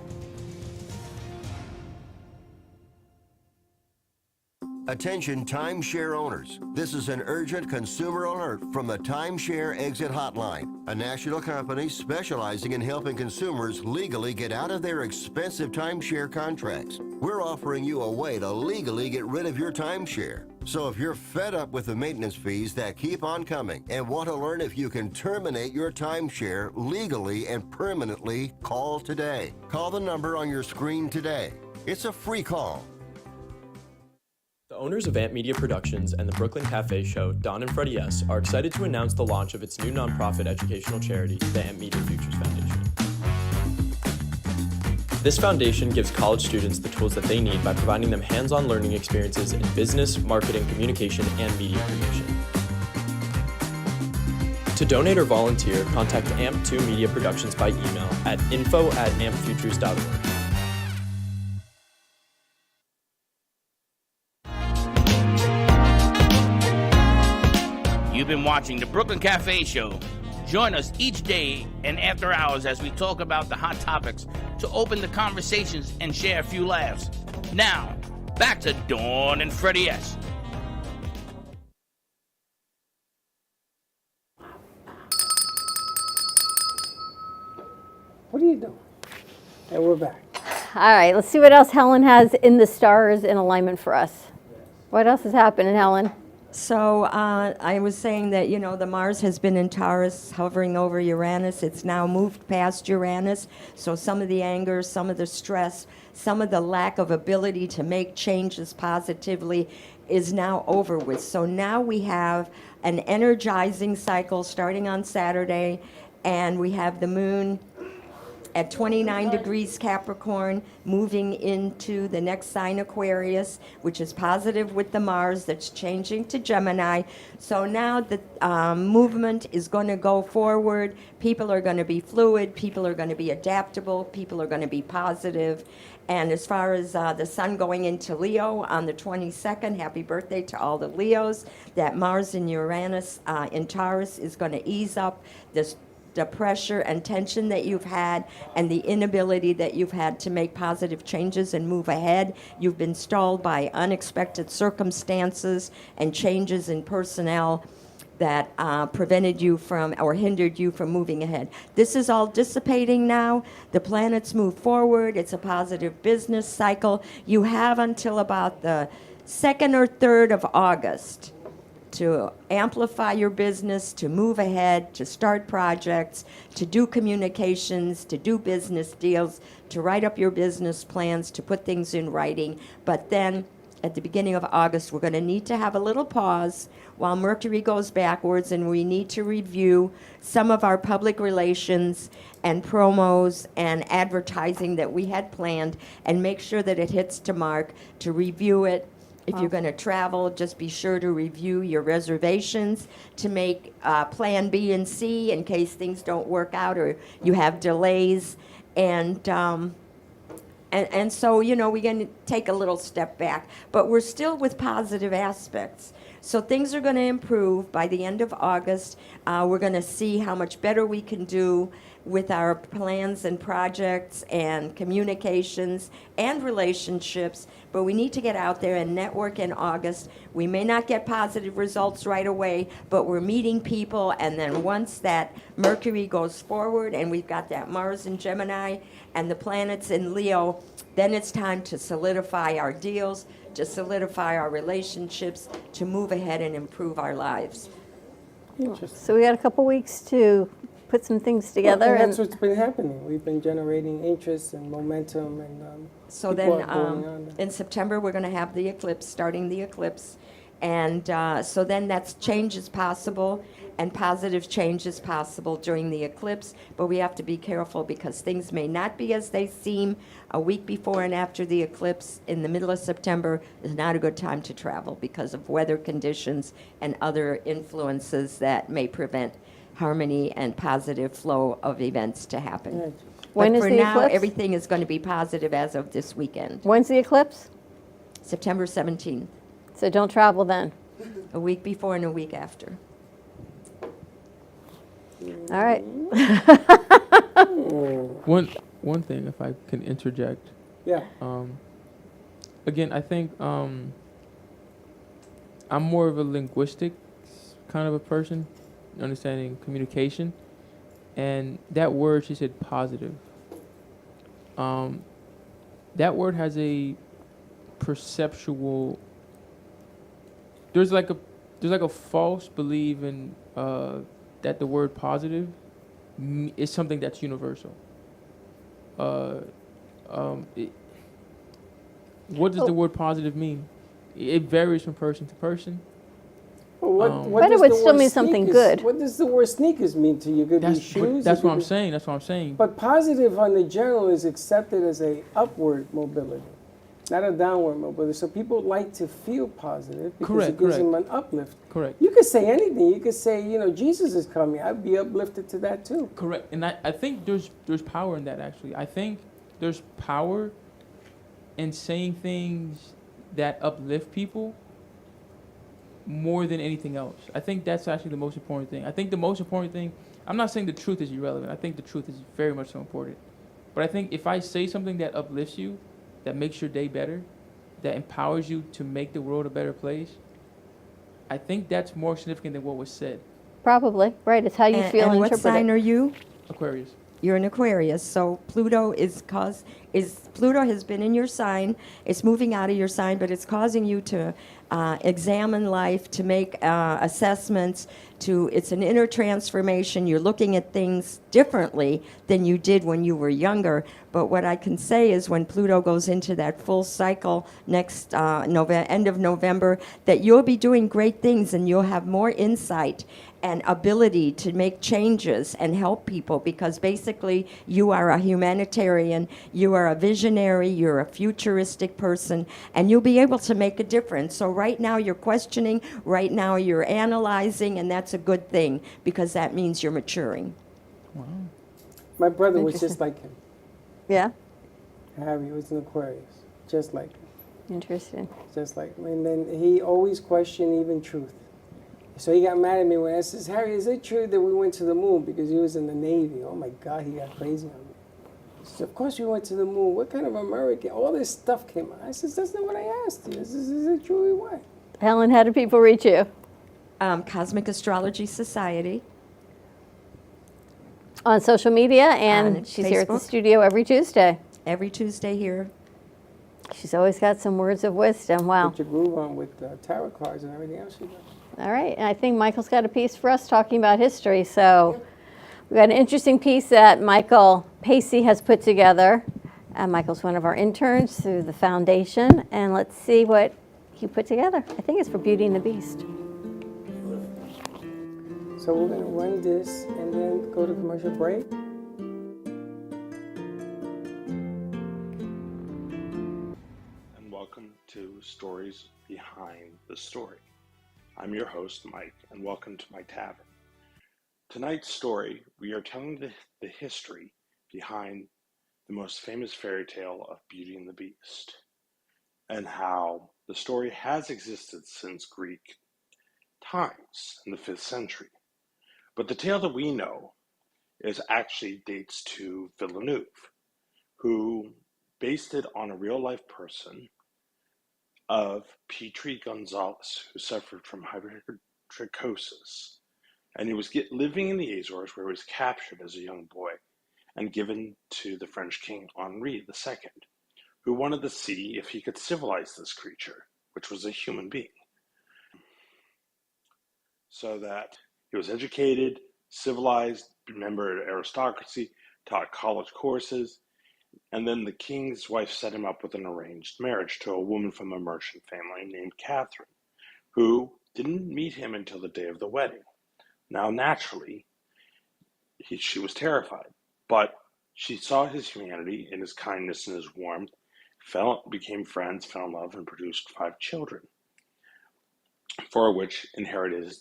Attention timeshare owners. This is an urgent consumer alert from the Timeshare Exit Hotline, a national company specializing in helping consumers legally get out of their expensive timeshare contracts. We're offering you a way to legally get rid of your timeshare. So if you're fed up with the maintenance fees that keep on coming and want to learn if you can terminate your timeshare legally and permanently, call today. Call the number on your screen today. It's a free call. The owners of Amp Media Productions and the Brooklyn Cafe show, Dawn and Freddie S., are excited to announce the launch of its new nonprofit educational charity, the Amp Media Futures Foundation. This foundation gives college students the tools that they need by providing them hands-on learning experiences in business, marketing, communication, and media creation. To donate or volunteer, contact AMP2 Media Productions by email at info@ampfutures.org. You've been watching the Brooklyn Cafe Show. Join us each day and after hours as we talk about the hot topics to open the conversations and share a few laughs. Now, back to Dawn and Freddie S. What are you doing? And we're back. All right, let's see what else Helen has in the stars in alignment for us. What else is happening, Helen? So I was saying that, you know, the Mars has been in Taurus hovering over Uranus. It's now moved past Uranus. So some of the anger, some of the stress, some of the lack of ability to make changes positively is now over with. So now we have an energizing cycle starting on Saturday, and we have the moon at 29 degrees Capricorn, moving into the next sign Aquarius, which is positive with the Mars that's changing to Gemini. So now the movement is going to go forward. People are going to be fluid. People are going to be adaptable. People are going to be positive. And as far as the sun going into Leo on the 22nd, happy birthday to all the Leos. That Mars and Uranus in Taurus is going to ease up this the pressure and tension that you've had and the inability that you've had to make positive changes and move ahead. You've been stalled by unexpected circumstances and changes in personnel. that prevented you from or hindered you from moving ahead. This is all dissipating now. The planets move forward. It's a positive business cycle. You have until about the 2nd or 3rd of August to amplify your business, to move ahead, to start projects, to do communications, to do business deals, to write up your business plans, to put things in writing. But then at the beginning of August, we're going to need to have a little pause while Mercury goes backwards, and we need to review some of our public relations and promos and advertising that we had planned and make sure that it hits to mark, to review it. If you're going to travel, just be sure to review your reservations, to make plan B and C in case things don't work out or you have delays. And so, you know, we're going to take a little step back. But we're still with positive aspects. So things are going to improve by the end of August. We're going to see how much better we can do with our plans and projects and communications and relationships. But we need to get out there and network in August. We may not get positive results right away, but we're meeting people. And then once that Mercury goes forward and we've got that Mars in Gemini and the planets in Leo, then it's time to solidify our deals, to solidify our relationships, to move ahead and improve our lives. So we got a couple weeks to put some things together. And that's what's been happening. We've been generating interest and momentum, and so then in September we're going to have the eclipse, starting the eclipse, and so then that's change is possible, and positive change is possible during the eclipse, but we have to be careful because things may not be as they seem. A week before and after the eclipse in the middle of September is not a good time to travel because of weather conditions and other influences that may prevent harmony and positive flow of events to happen. Right. When but is for the now, eclipse? everything is going to be positive as of this weekend. When's the eclipse? September 17th. So don't travel then. A week before and a week after. All right. One thing, if I can interject. Yeah. Again, I think I'm more of a linguistic kind of a person, understanding communication, and that word, she said positive. That word has a perceptual. There's like a false belief in that the word positive is something that's universal. What does the word positive mean? It varies from person to person. Well, what but it does would the still word mean something sneakers- good. What does the word sneakers mean to you? Could be shoes. That's it what could I'm be- saying. That's what I'm saying. But positive on the general is accepted as a upward mobility, not a downward mobility. So people like to feel positive because it gives them an uplift. Correct. You could say anything. You could say, you know, Jesus is coming. I'd be uplifted to that too. Correct. And I think there's power in that, actually. I think there's power in saying things that uplift people more than anything else. I think that's actually the most important thing. I think the most important thing, I'm not saying the truth is irrelevant. I think the truth is very much so important. But I think if I say something that uplifts you, that makes your day better, that empowers you to make the world a better place, I think that's more significant than what was said. Probably, right. It's how you feel and and what interpret sign it. are you? Aquarius. You're an Aquarius, so Pluto Pluto has been in your sign. It's moving out of your sign, but it's causing you to examine life, to make assessments. It's an inner transformation. You're looking at things differently than you did when you were younger. But what I can say is when Pluto goes into that full cycle next end of November, that you'll be doing great things and you'll have more insight and ability to make changes and help people, because basically you are a humanitarian, you are a visionary, you're a futuristic person, and you'll be able to make a difference. So right now you're questioning, right now you're analyzing, and that's a good thing because that means you're maturing. Wow. My brother was just like him. Yeah? Harry was an Aquarius, just like him. Interesting. Just like him. And then he always questioned even truth. So he got mad at me when I says, Harry, is it true that we went to the moon? Because he was in the Navy. Oh my God, he got crazy on me. He said, of course we went to the moon. What kind of American? All this stuff came out. I said, that's not what I asked you. Is it true we went? Helen, how do people reach you? Cosmic Astrology Society. On social media, and On she's here at the Facebook. studio every Tuesday. Every Tuesday here. She's always got some words of wisdom. Wow. Put your groove on with tarot cards and everything else you do. All right, and I think Michael's got a piece for us talking about history. So we've got an interesting piece that Michael Pacey has put together. Michael's one of our interns through the foundation, and let's see what he put together. I think it's for Beauty and the Beast. So we're going to run this and then go to commercial break. And welcome to Stories Behind the Story. I'm your host, Mike, and welcome to my tavern. Tonight's story, we are telling the history behind the most famous fairy tale of Beauty and the Beast, and how the story has existed since Greek times in the 5th century. But the tale that we know actually dates to Villeneuve, who based it on a real-life person of Petrie Gonzalez, who suffered from hypertrichosis. And he was living in the Azores, where he was captured as a young boy and given to the French king Henri II, who wanted to see if he could civilize this creature, which was a human being. So that he was educated, civilized, member of aristocracy, taught college courses, and then the king's wife set him up with an arranged marriage to a woman from a merchant family named Catherine, who didn't meet him until the day of the wedding. Now, naturally, she was terrified, but she saw his humanity and his kindness and his warmth, became friends, fell in love, and produced 5 children, for which inherited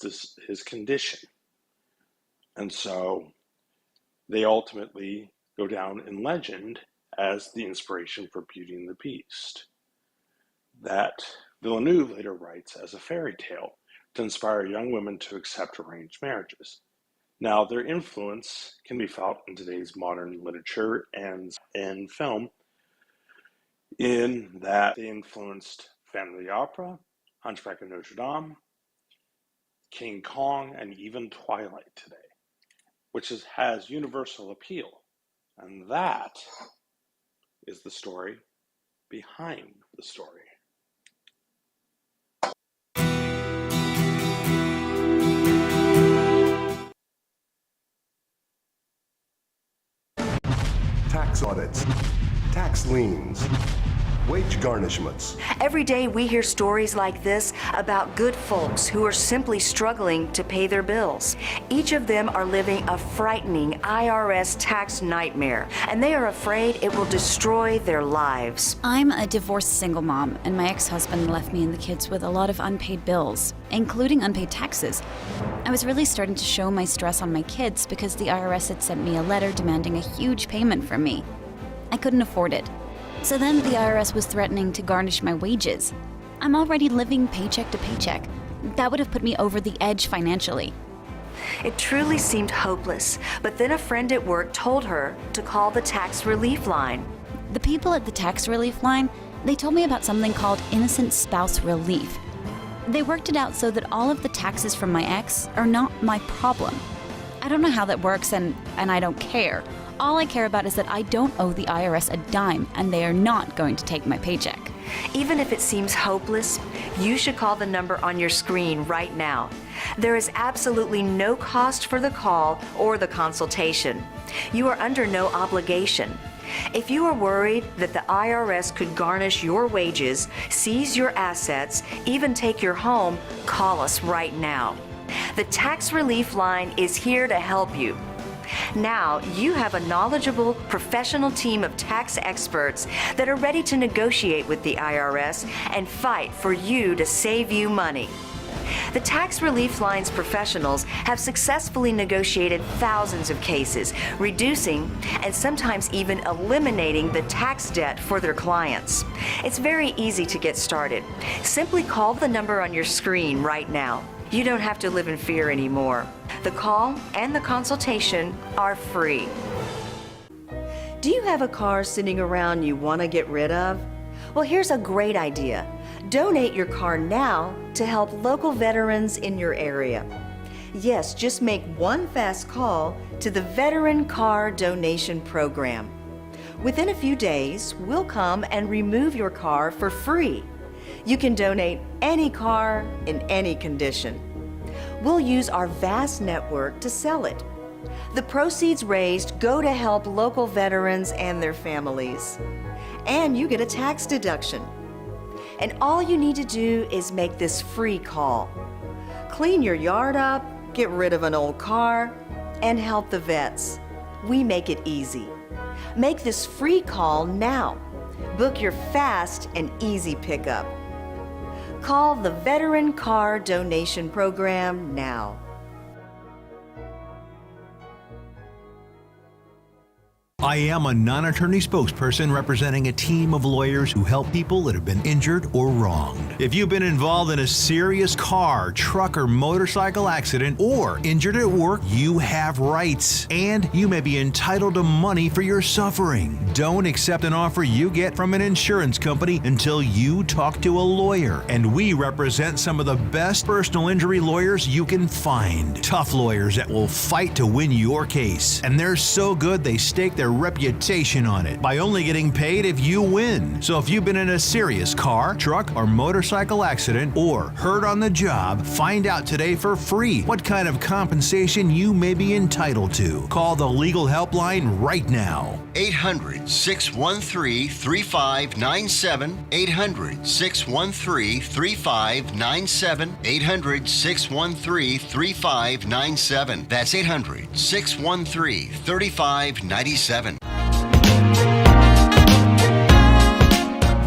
his condition. And so they ultimately go down in legend as the inspiration for Beauty and the Beast, that Villeneuve later writes as a fairy tale to inspire young women to accept arranged marriages. Now, their influence can be felt in today's modern literature and in film, in that they influenced Phantom of the Opera, Hunchback of Notre Dame, King Kong, and even Twilight today, which has universal appeal. And that is the story behind the story. Tax audits, tax liens, wage garnishments. Every day we hear stories like this about good folks who are simply struggling to pay their bills. Each of them are living a frightening IRS tax nightmare, and they are afraid it will destroy their lives. I'm a divorced single mom, and my ex-husband left me and the kids with a lot of unpaid bills, including unpaid taxes. I was really starting to show my stress on my kids because the IRS had sent me a letter demanding a huge payment from me. I couldn't afford it. So then the IRS was threatening to garnish my wages. I'm already living paycheck to paycheck. That would have put me over the edge financially. It truly seemed hopeless, but then a friend at work told her to call the tax relief line. The people at the tax relief line, they told me about something called innocent spouse relief. They worked it out so that all of the taxes from my ex are not my problem. I don't know how that works, and I don't care. All I care about is that I don't owe the IRS a dime, and they are not going to take my paycheck. Even if it seems hopeless, you should call the number on your screen right now. There is absolutely no cost for the call or the consultation. You are under no obligation. If you are worried that the IRS could garnish your wages, seize your assets, even take your home, call us right now. The Tax Relief Line is here to help you. Now, you have a knowledgeable, professional team of tax experts that are ready to negotiate with the IRS and fight for you to save you money. The Tax Relief Line's professionals have successfully negotiated thousands of cases, reducing and sometimes even eliminating the tax debt for their clients. It's very easy to get started. Simply call the number on your screen right now. You don't have to live in fear anymore. The call and the consultation are free. Do you have a car sitting around you want to get rid of? Well, here's a great idea. Donate your car now to help local veterans in your area. Yes, just make one fast call to the Veteran Car Donation Program. Within a few days, we'll come and remove your car for free. You can donate any car in any condition. We'll use our vast network to sell it. The proceeds raised go to help local veterans and their families. And you get a tax deduction. And all you need to do is make this free call. Clean your yard up, get rid of an old car, and help the vets. We make it easy. Make this free call now. Book your fast and easy pickup. Call the Veteran Car Donation Program now. I am a non-attorney spokesperson representing a team of lawyers who help people that have been injured or wronged. If you've been involved in a serious car, truck, or motorcycle accident or injured at work, you have rights, and you may be entitled to money for your suffering. Don't accept an offer you get from an insurance company until you talk to a lawyer, and we represent some of the best personal injury lawyers you can find. Tough lawyers that will fight to win your case, and they're so good they stake their reputation on it by only getting paid if you win. So if you've been in a serious car, truck, or motorcycle accident or hurt on the job, find out today for free what kind of compensation you may be entitled to. Call the legal helpline right now. 800-613-3597. 800-613-3597. 800-613-3597. That's 800-613-3597.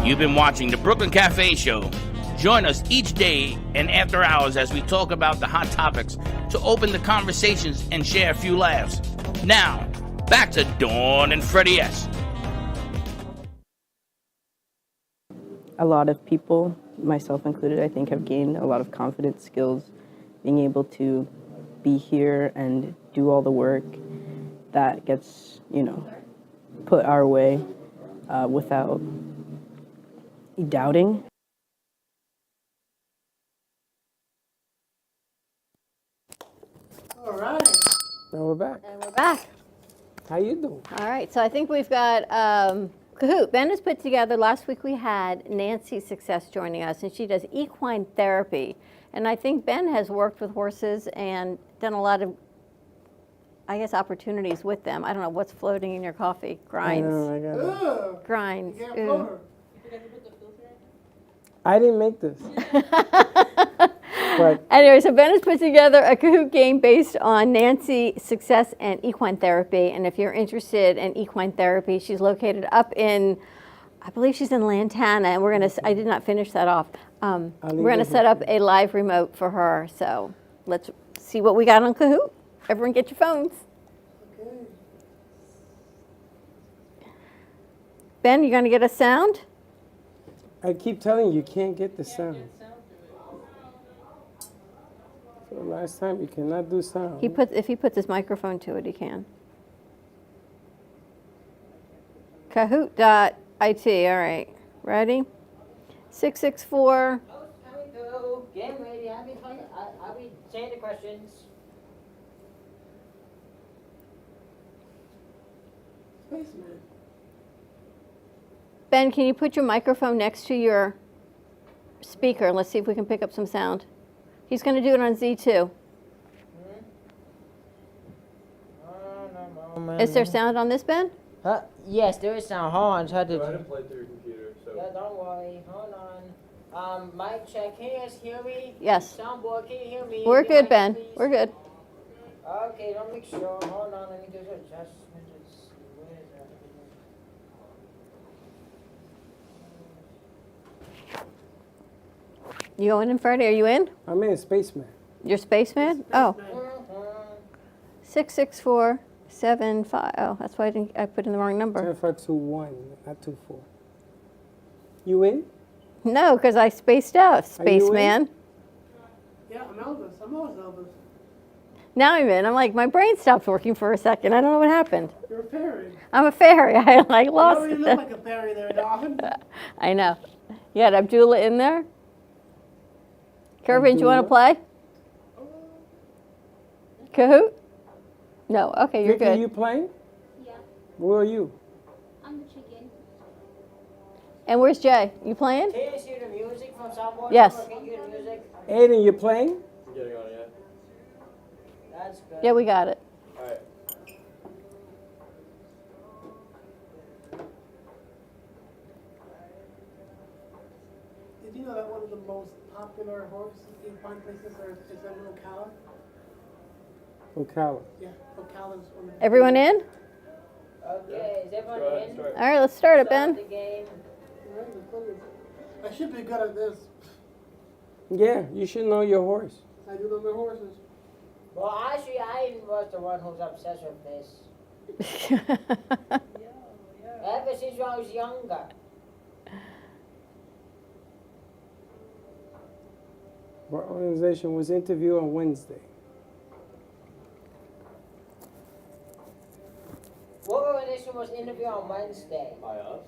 You've been watching the Brooklyn Cafe Show. Join us each day and after hours as we talk about the hot topics to open the conversations and share a few laughs. Now, back to Dawn and Freddie S. A lot of people, myself included, I think have gained a lot of confidence, skills, being able to be here and do all the work that gets, put our way without doubting. All right. Now we're back. And we're back. How you doing? All right, so I think we've got Kahoot. Ben has put together, last week we had Nancy Success joining us, and she does equine therapy. And I think Ben has worked with horses and done a lot of, opportunities with them. I don't know what's floating in your coffee. Grinds. I got it. Grinds. I didn't make this. But Anyway, so Ben has put together a Kahoot game based on Nancy Success and equine therapy. And if you're interested in equine therapy, she's located up in, I believe she's in Lantana. And I did not finish that off. We're going to set up a live remote for her. So let's see what we got on Kahoot. Everyone get your phones. Okay. Ben, you going to get a sound? I keep telling you can't get the sound. So last time you cannot do sound. If he puts his microphone to it, he can. Kahoot.it. All right. Ready? 664. Game ready. I'll be saying the questions. Spaceman. Ben, can you put your microphone next to your speaker? Let's see if we can pick up some sound. He's going to do it on Z2. Is there sound on this, Ben? Yes, there is sound. Hold on. Try to. Go ahead and play through your computer. So. Yeah, don't worry. Hold on. Mic check. Can you guys hear me? Yes. Soundboard, can you hear me? We're Your good, mic, Ben. please. We're good. Okay, don't make sure. Hold on. Let me do the adjustment. Where is that? You going in, Freddie? Are you in? I'm in Spaceman. You're Spaceman? Oh. 66475. Oh, that's why I put in the wrong number. 10521, not 24. You in? No, because I spaced out, Spaceman. Yeah, I'm Elvis. I'm always Elvis. Now I'm in. I'm like, my brain stopped working for a second. I don't know what happened. You're a fairy. I'm a fairy. I lost You don't even look like a fairy there, Dawn. I know. You got Abdullah in there? Kervin, do you want to play? Kahoot? No. Okay, you're Vicky, good. you playing? Yeah. Where are you? I'm the chicken. And where's Jay? You playing? Can you see the music from someone? Yes. Can you hear the music? Aiden, you playing? I'm getting on it, That's good. Yeah, we got it. yeah. Alright. Did you know that one of the most popular horse equine places is in Ocala? Ocala. Yeah, Ocala's one of the Everyone in? Okay, is everyone in? All right, let's start it, Ben. The game. I should be good at this. Yeah, you should know your horse. I do know my horses. Well, actually, I was the one who's obsessed with this. Ever since I was younger. Our organization was interviewed on Wednesday. What organization was interviewed on Wednesday? By us?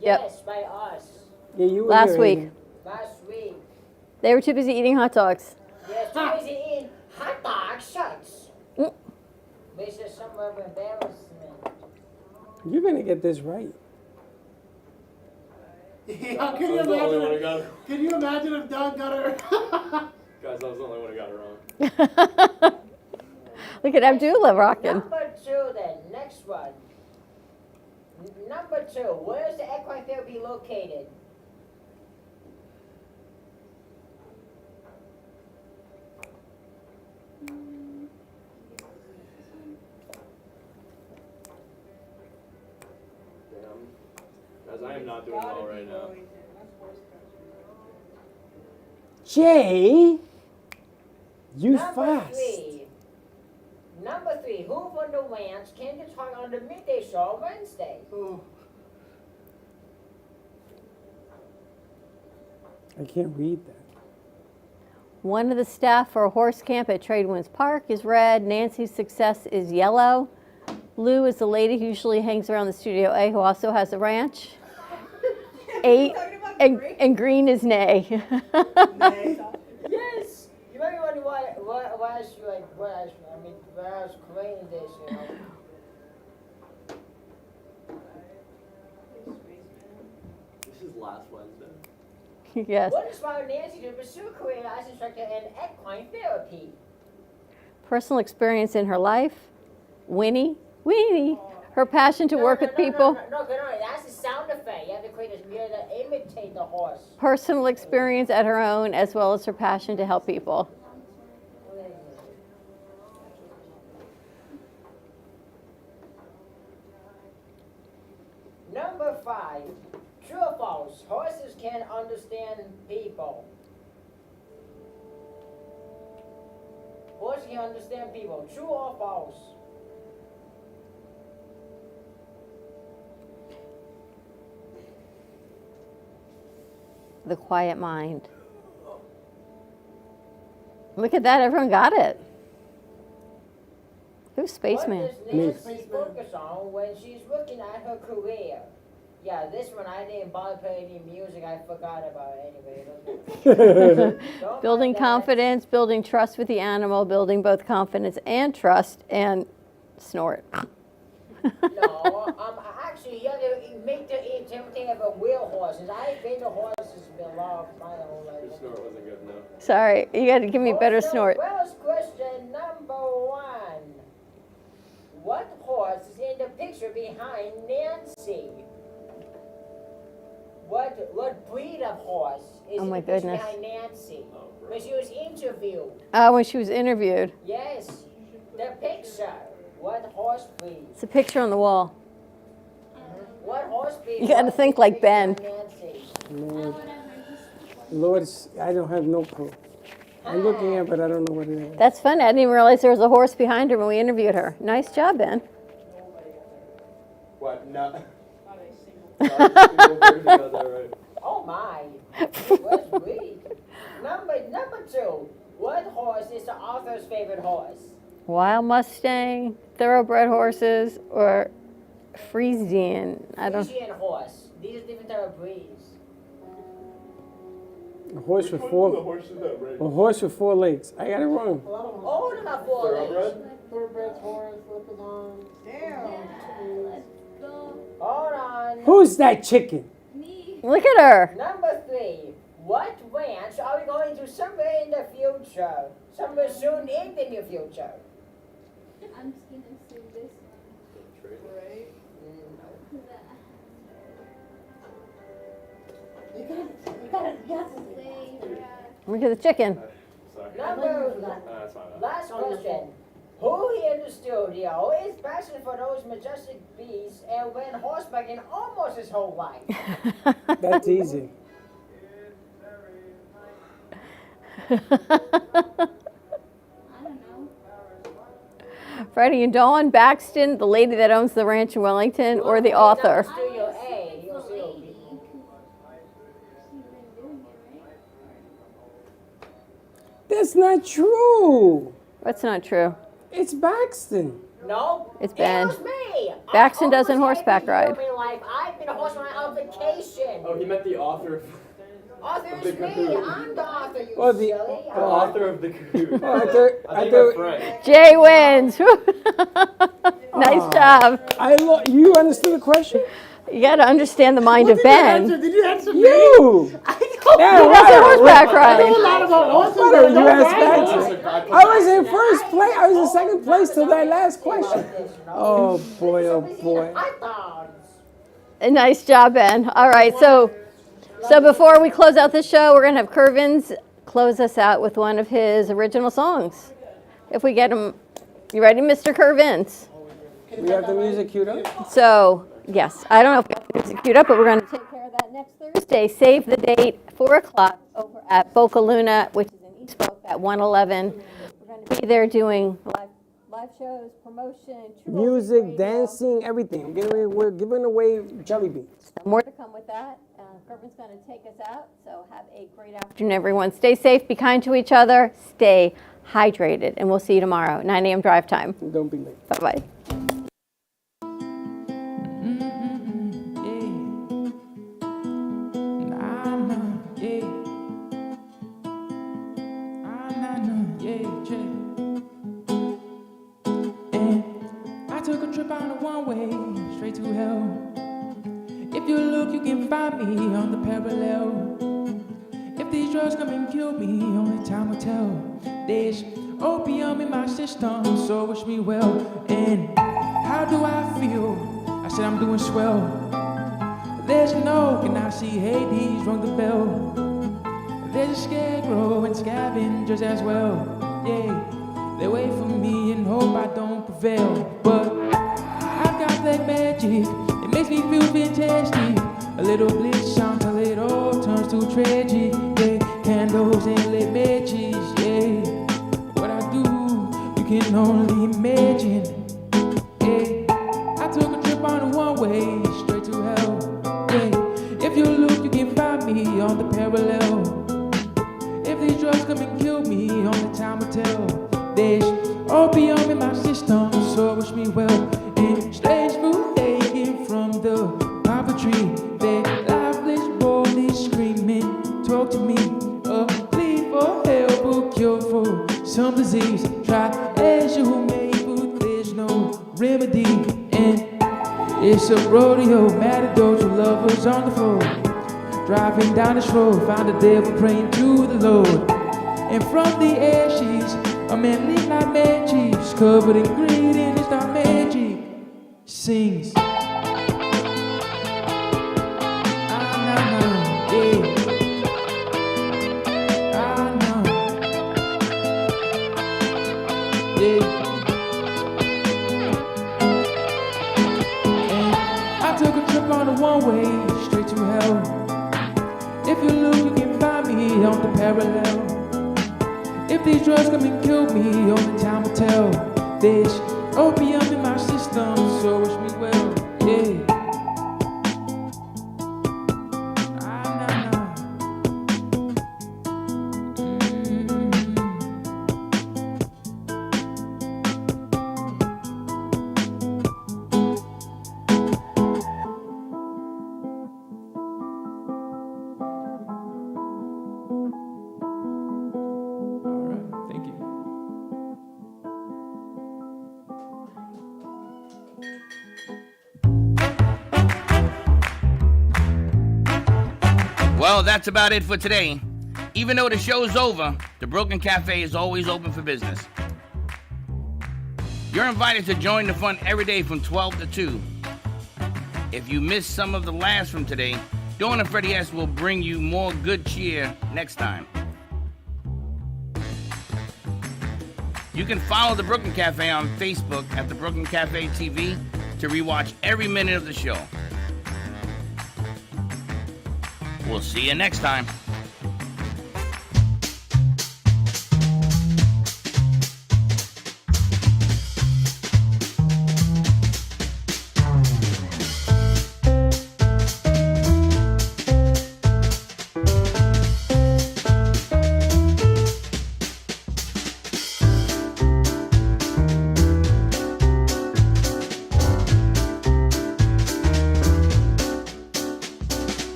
Yes, by us. Yeah, you were Last here, week. Aiden. Last week. They were too busy eating hot dogs. Yes, too busy eating hot dog shots. Mm. This is some of embarrassment. You're gonna get this right. Yeah, I was the only one who got it. Can you imagine if Doug got her? Guys, I was the only one who got it wrong. Look at Abdullah rocking. Number 2 then, next one. Number 2, where's the equine therapy located? Guys, I am not doing well right now. Jay, you Number fast. 3. Number 3, who from the ranch came to talk on the midday show on Wednesday? I can't read that. One of the staff for a horse camp at Tradewinds Park is red. Nancy's success is yellow. Blue is the lady who usually hangs around the Studio A, who also has a ranch. 8 and green is nay. Yes. You might be wondering why I should like why I was creating this, you know. This is last Wednesday. Yes. What inspired Nancy to pursue a career as instructor in equine therapy? Personal experience in her life. Winnie, her passion to work with people. No, that's the sound effect. You have to create this music that imitate the horse. Personal experience at her own, as well as her passion to help people. Number 5, true or false? Horses can understand people. Horses can understand people. True or false? The quiet mind. Look at that, everyone got it. Who's Spaceman? What does Nancy focus on when she's looking at her career? Yeah, this one I didn't bother playing any music. I forgot about it anyway. Building confidence, building trust with the animal, building both confidence and trust, and snort. No, actually, you have to make the everything of a real horses. I've been to horses below my whole life. Your snort wasn't good enough. Sorry, you got to give me a better snort. First question number 1. What horse is in the picture behind Nancy? What breed of horse is Oh in my the picture goodness. behind Nancy? When she was interviewed. When she was interviewed. Yes, the picture. What horse breed? It's a picture on the wall. What horse breed? You got to think like Ben. Lord, I don't have no clue. I'm looking at it, but I don't know what it is. That's fun. I didn't even realize there was a horse behind her when we interviewed her. Nice job, Ben. What? No. Oh my. What breed? Number 2. What horse is the author's favorite horse? Wild Mustang, thoroughbred horses, or Friesian. I don't. Friesian horse. These are different type of breeds. A horse with four. A horse with 4 legs. I got it wrong. All of them have 4 legs. Thoroughbreds, horse, leopardon. Hold on. Who's that chicken? Look at her. Number 3. What ranch are we going to somewhere in the future? Somewhere soon in the near future. I'm just gonna assume this one. Right? You gotta guess. Look at the chicken. Last question. Who here in the studio is passionate for those majestic beasts and went horsebacking almost his whole life? That's easy. Freddie and Dawn, Baxton, the lady that owns the ranch in Wellington, or the author? Studio A, you'll see. That's not true. That's not true. It's Baxton. No. It's Ben. It was me. Baxton doesn't horseback ride. I've been a horseman on vacation. Oh, he meant the author of... Author is me. I'm the author, you Oh, silly. The author of the Kahoot. I thought Jay wins. Nice job. You understood the question? You got to understand the mind of Ben. Did you answer me? You. Yeah, that's a horseback I ride. know a lot about horses. What but I you don't asked ride Baxton? I was in first place. I was in second place till that last question. Oh boy, oh boy. Nice job, Ben. All right, so before we close out the show, we're going to have Curvins close us out with one of his original songs. If we get him, you ready, Mr. Curvins? We have the music queued up? So, yes, I don't know if we have the music queued up, but we're going to take care of that next Thursday. Save the date, 4 o'clock over at Boca Luna, which is in East Boca at 111. We're going to be there doing live shows, promotion, True Oldies Music, Radio. dancing, everything. We're giving away jelly beans. More to come with that. Curvin's going to take us out, so have a great afternoon, everyone. Stay safe, be kind to each other, stay hydrated, and we'll see you tomorrow, 9 a.m. drive time. Don't be late. Bye-bye. I took a trip on a one-way straight to hell. If you look, you can find me on the parallel. If these drugs come and kill me, only time will tell. There's opium in my system, so wish me well. And how do I feel? I said I'm doing swell. There's an oak and I see Hades rung the bell. There's a scarecrow and scavengers as well. Yeah, they wait for me and hope I don't prevail. But I've got that magic, it makes me feel fantastic. A little bliss until it all turns to tragic. Yeah, candles and lit matches. Yeah, what I do, you can only imagine. Yeah, I took a trip on a one-way straight to hell. Yeah, if you look, you can find me on the parallel. If these drugs come and kill me, only time will tell. There's opium in my system, so wish me well. And strange food taken from the poplar tree. That lifeless boy is screaming, talk to me. A plea for help, a cure for some disease. Try as you may, but there's no remedy. And it's a rodeo, matador, two lovers on the floor. Driving down this road, found the devil praying to the Lord. And from the ashes, a man lit like matches, covered in greed and it's not magic. Sings. One-way straight to hell. If you look, you can find me on the parallel. If these drugs come and kill me, only time will tell. There's opium in my system, so wish me well. Yeah. Well, that's about it for today. Even though the show's over, the Brooklyn Cafe is always open for business. You're invited to join the fun every day from 12 to 2. If you missed some of the laughs from today, Dawn and Freddie S. will bring you more good cheer next time. You can follow the Brooklyn Cafe on Facebook at the Brooklyn Cafe TV to rewatch every minute of the show. We'll see you next time.